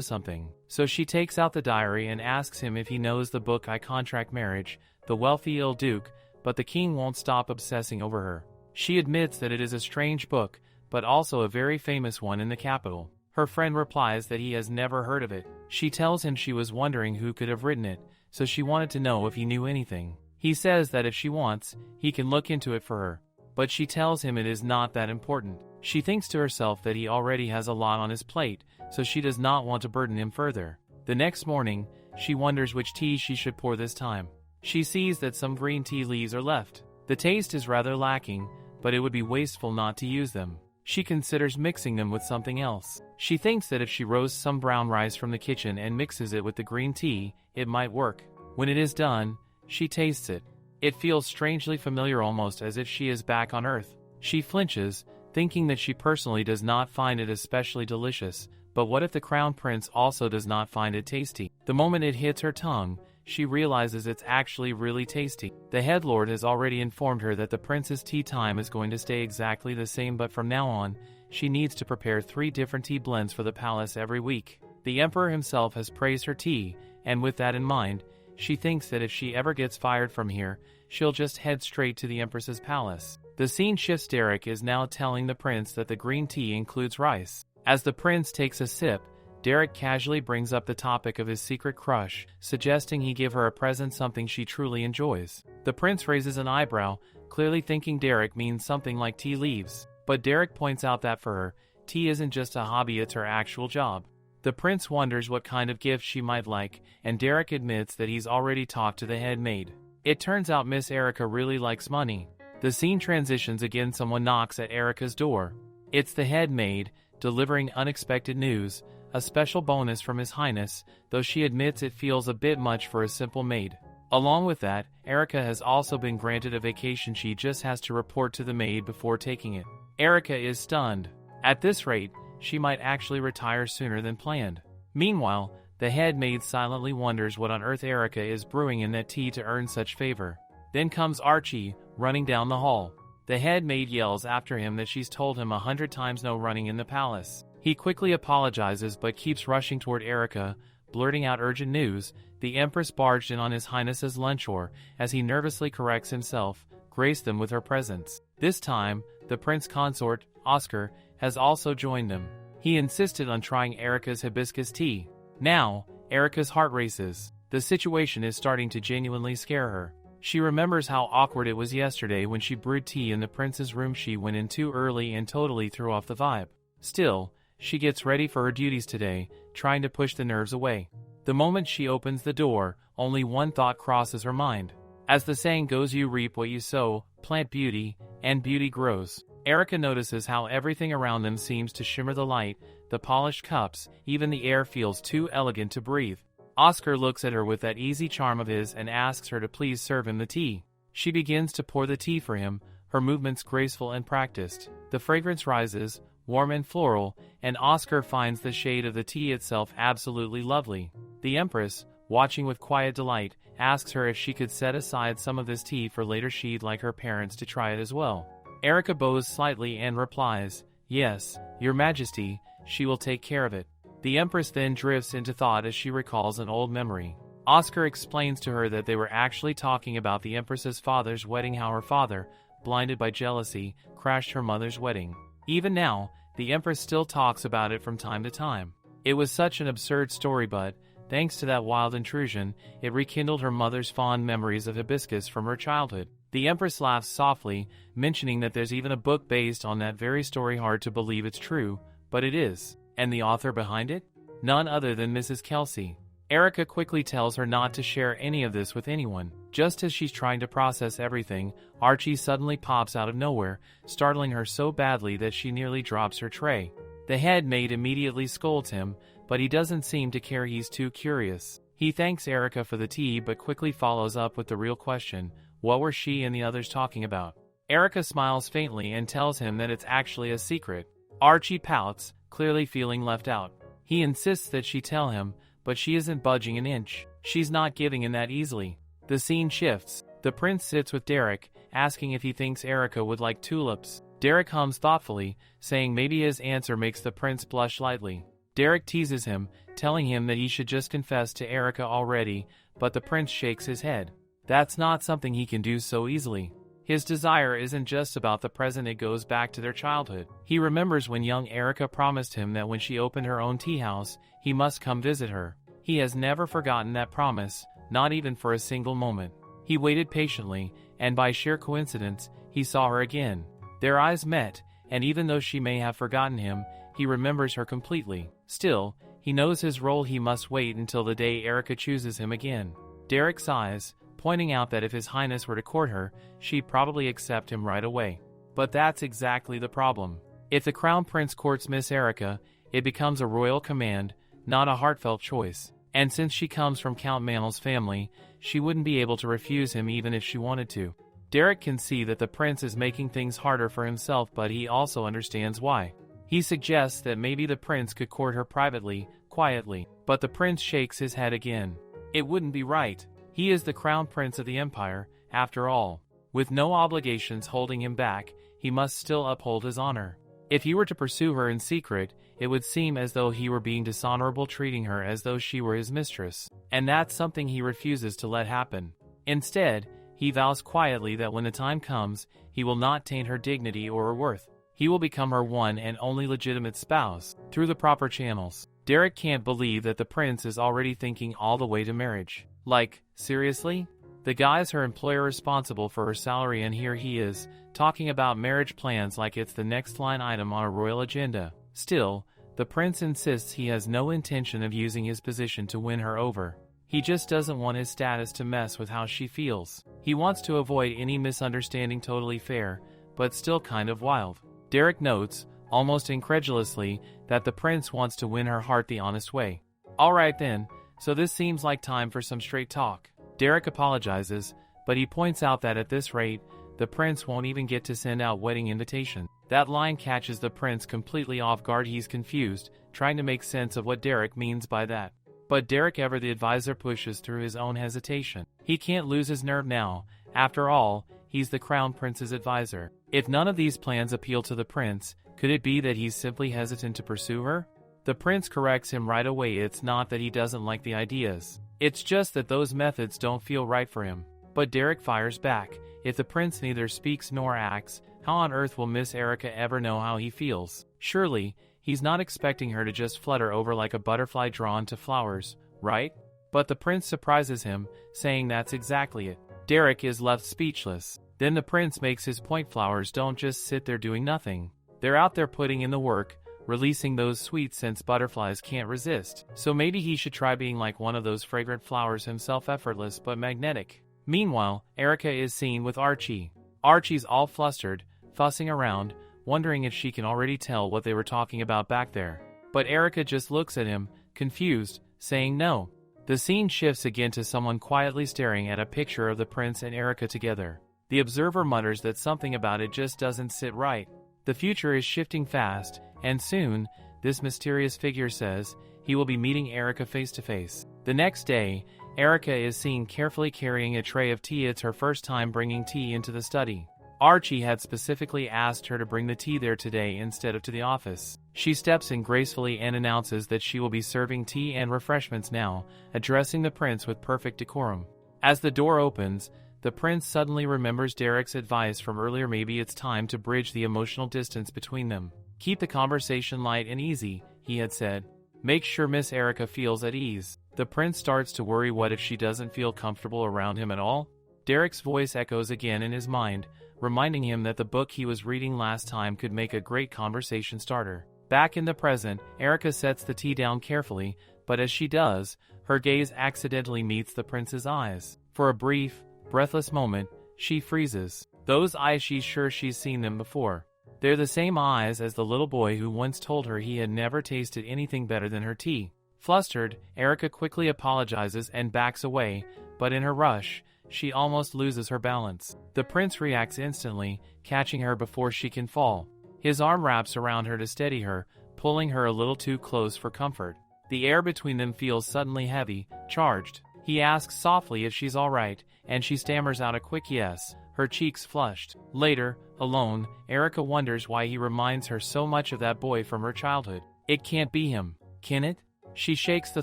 something. So she takes out the diary and asks him if he knows the book I Contract Marriage, the wealthy ill duke, but the king won't stop obsessing over her. She admits that it is a strange book, but also a very famous one in the capital. Her friend replies that he has never heard of it. She tells him she was wondering who could have written it, so she wanted to know if he knew anything. He says that if she wants, he can look into it for her, but she tells him it is not that important. She thinks to herself that he already has a lot on his plate, so she does not want to burden him further. The next morning, she wonders which tea she should pour this time. She sees that some green tea leaves are left. The taste is rather lacking, but it would be wasteful not to use them. She considers mixing them with something else. She thinks that if she roasts some brown rice from the kitchen and mixes it with the green tea, it might work. When it is done, she tastes it. It feels strangely familiar, almost as if she is back on Earth. She flinches, thinking that she personally does not find it especially delicious, but what if the crown prince also does not find it tasty? The moment it hits her tongue, she realizes it's actually really tasty. The headlord has already informed her that the prince's tea time is going to stay exactly the same, but from now on, she needs to prepare 3 different tea blends for the palace every week. The emperor himself has praised her tea, and with that in mind, she thinks that if she ever gets fired from here, she'll just head straight to the empress's palace. The scene shifts. Derek is now telling the prince that the green tea includes rice. As the prince takes a sip, Derek casually brings up the topic of his secret crush, suggesting he give her a present, something she truly enjoys. The prince raises an eyebrow, clearly thinking Derek means something like tea leaves. But Derek points out that for her, tea isn't just a hobby, it's her actual job. The prince wonders what kind of gift she might like, and Derek admits that he's already talked to the head maid. It turns out Miss Erica really likes money. The scene transitions again. Someone knocks at Erica's door. It's the head maid, delivering unexpected news, a special bonus from His Highness, though she admits it feels a bit much for a simple maid. Along with that, Erica has also been granted a vacation. She just has to report to the maid before taking it. Erica is stunned. At this rate, she might actually retire sooner than planned. Meanwhile, the head maid silently wonders what on earth Erica is brewing in that tea to earn such favor. Then comes Archie, running down the hall. The head maid yells after him that she's told him 100 times no running in the palace. He quickly apologizes but keeps rushing toward Erica, blurting out urgent news. The empress barged in on His Highness's lunch hour. As he nervously corrects himself, graced them with her presence. This time, the prince consort, Oscar, has also joined them. He insisted on trying Erica's hibiscus tea. Now, Erica's heart races. The situation is starting to genuinely scare her. She remembers how awkward it was yesterday when she brewed tea in the prince's room. She went in too early and totally threw off the vibe. Still, she gets ready for her duties today, trying to push the nerves away. The moment she opens the door, only one thought crosses her mind. As the saying goes, you reap what you sow, plant beauty, and beauty grows. Erica notices how everything around them seems to shimmer, the light, the polished cups, even the air feels too elegant to breathe. Oscar looks at her with that easy charm of his and asks her to please serve him the tea. She begins to pour the tea for him, her movements graceful and practiced. The fragrance rises, warm and floral, and Oscar finds the shade of the tea itself absolutely lovely. The empress, watching with quiet delight, asks her if she could set aside some of this tea for later. She'd like her parents to try it as well. Erica bows slightly and replies, "Yes, Your Majesty, she will take care of it." The empress then drifts into thought as she recalls an old memory. Oscar explains to her that they were actually talking about the empress's father's wedding, how her father, blinded by jealousy, crashed her mother's wedding. Even now, the empress still talks about it from time to time. It was such an absurd story, but, thanks to that wild intrusion, it rekindled her mother's fond memories of hibiscus from her childhood. The Empress laughs softly, mentioning that there's even a book based on that very story. Hard to believe it's true, but it is. And the author behind it? None other than Mrs. Kelsey. Erica quickly tells her not to share any of this with anyone. Just as she's trying to process everything, Archie suddenly pops out of nowhere, startling her so badly that she nearly drops her tray. The head maid immediately scolds him, but he doesn't seem to care. He's too curious. He thanks Erica for the tea but quickly follows up with the real question: what were she and the others talking about? Erica smiles faintly and tells him that it's actually a secret. Archie pouts, clearly feeling left out. He insists that she tell him, but she isn't budging an inch. She's not giving in that easily. The scene shifts. The prince sits with Derek, asking if he thinks Erica would like tulips. Derek hums thoughtfully, saying maybe his answer makes the prince blush lightly. Derek teases him, telling him that he should just confess to Erica already, but the prince shakes his head. That's not something he can do so easily. His desire isn't just about the present, it goes back to their childhood. He remembers when young Erica promised him that when she opened her own tea house, he must come visit her. He has never forgotten that promise, not even for a single moment. He waited patiently, and by sheer coincidence, he saw her again. Their eyes met, and even though she may have forgotten him, he remembers her completely. Still, he knows his role. He must wait until the day Erica chooses him again. Derek sighs, pointing out that if His Highness were to court her, she'd probably accept him right away. But that's exactly the problem. If the Crown Prince courts Miss Erica, it becomes a royal command, not a heartfelt choice. And since she comes from Count Manel's family, she wouldn't be able to refuse him even if she wanted to. Derek can see that the prince is making things harder for himself, but he also understands why. He suggests that maybe the prince could court her privately, quietly, but the prince shakes his head again. It wouldn't be right. He is the crown prince of the empire, after all. With no obligations holding him back, he must still uphold his honor. If he were to pursue her in secret, it would seem as though he were being dishonorable, treating her as though she were his mistress. And that's something he refuses to let happen. Instead, he vows quietly that when the time comes, he will not taint her dignity or her worth. He will become her one and only legitimate spouse, through the proper channels. Derek can't believe that the prince is already thinking all the way to marriage. Like, seriously? The guy's her employer responsible for her salary, and here he is, talking about marriage plans like it's the next line item on a royal agenda. Still, the prince insists he has no intention of using his position to win her over. He just doesn't want his status to mess with how she feels. He wants to avoid any misunderstanding. Totally fair, but still kind of wild. Derek notes, almost incredulously, that the prince wants to win her heart the honest way. Alright then, so this seems like time for some straight talk. Derek apologizes, but he points out that at this rate, the prince won't even get to send out wedding invitations. That line catches the prince completely off guard. He's confused, trying to make sense of what Derek means by that. But Derek, ever the advisor, pushes through his own hesitation. He can't lose his nerve now. After all, he's the crown prince's advisor. If none of these plans appeal to the prince, could it be that he's simply hesitant to pursue her? The prince corrects him right away. It's not that he doesn't like the ideas. It's just that those methods don't feel right for him. But Derek fires back. If the prince neither speaks nor acts, how on earth will Miss Erica ever know how he feels? Surely, he's not expecting her to just flutter over like a butterfly drawn to flowers, right? But the prince surprises him, saying that's exactly it. Derek is left speechless. Then the prince makes his point. Flowers don't just sit there doing nothing. They're out there putting in the work, releasing those sweet scents butterflies can't resist. So maybe he should try being like one of those fragrant flowers himself, effortless but magnetic. Meanwhile, Erica is seen with Archie. Archie's all flustered, fussing around, wondering if she can already tell what they were talking about back there. But Erica just looks at him, confused, saying no. The scene shifts again to someone quietly staring at a picture of the prince and Erica together. The observer mutters that something about it just doesn't sit right. The future is shifting fast, and soon, this mysterious figure says, he will be meeting Erica face to face. The next day, Erica is seen carefully carrying a tray of tea. It's her first time bringing tea into the study. Archie had specifically asked her to bring the tea there today instead of to the office. She steps in gracefully and announces that she will be serving tea and refreshments now, addressing the prince with perfect decorum. As the door opens, the prince suddenly remembers Derek's advice from earlier. Maybe it's time to bridge the emotional distance between them. Keep the conversation light and easy, he had said. Make sure Miss Erica feels at ease. The prince starts to worry. What if she doesn't feel comfortable around him at all? Derek's voice echoes again in his mind, reminding him that the book he was reading last time could make a great conversation starter. Back in the present, Erica sets the tea down carefully, but as she does, her gaze accidentally meets the prince's eyes. For a brief, breathless moment, she freezes. Those eyes, she's sure she's seen them before. They're the same eyes as the little boy who once told her he had never tasted anything better than her tea. Flustered, Erica quickly apologizes and backs away, but in her rush, she almost loses her balance. The prince reacts instantly, catching her before she can fall. His arm wraps around her to steady her, pulling her a little too close for comfort. The air between them feels suddenly heavy, charged. He asks softly if she's all right, and she stammers out a quick yes, her cheeks flushed. Later, alone, Erica wonders why he reminds her so much of that boy from her childhood. It can't be him, can it? She shakes the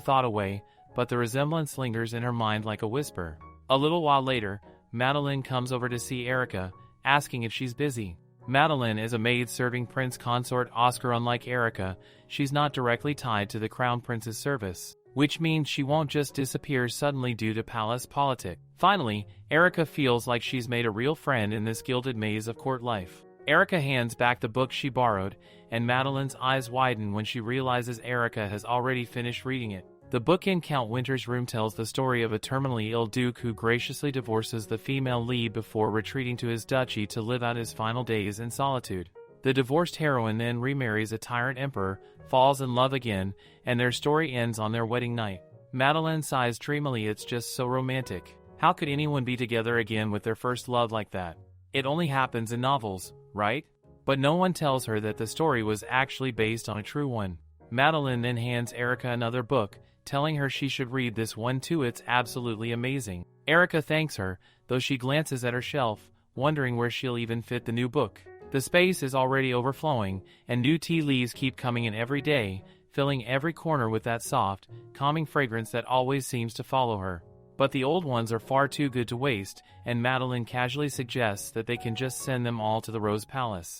thought away, but the resemblance lingers in her mind like a whisper. A little while later, Madeline comes over to see Erica, asking if she's busy. Madeline is a maid serving Prince Consort Oscar. Unlike Erica, she's not directly tied to the Crown Prince's service, which means she won't just disappear suddenly due to palace politics. Finally, Erica feels like she's made a real friend in this gilded maze of court life. Erica hands back the book she borrowed, and Madeline's eyes widen when she realizes Erica has already finished reading it. The book in Count Winter's room tells the story of a terminally ill duke who graciously divorces the female lead before retreating to his duchy to live out his final days in solitude. The divorced heroine then remarries a tyrant emperor, falls in love again, and their story ends on their wedding night. Madeline sighs dreamily. It's just so romantic. How could anyone be together again with their first love like that? It only happens in novels, right? But no one tells her that the story was actually based on a true one. Madeline then hands Erica another book, telling her she should read this one too. It's absolutely amazing. Erica thanks her, though she glances at her shelf, wondering where she'll even fit the new book. The space is already overflowing, and new tea leaves keep coming in every day, filling every corner with that soft, calming fragrance that always seems to follow her. But the old ones are far too good to waste, and Madeline casually suggests that they can just send them all to the Rose Palace.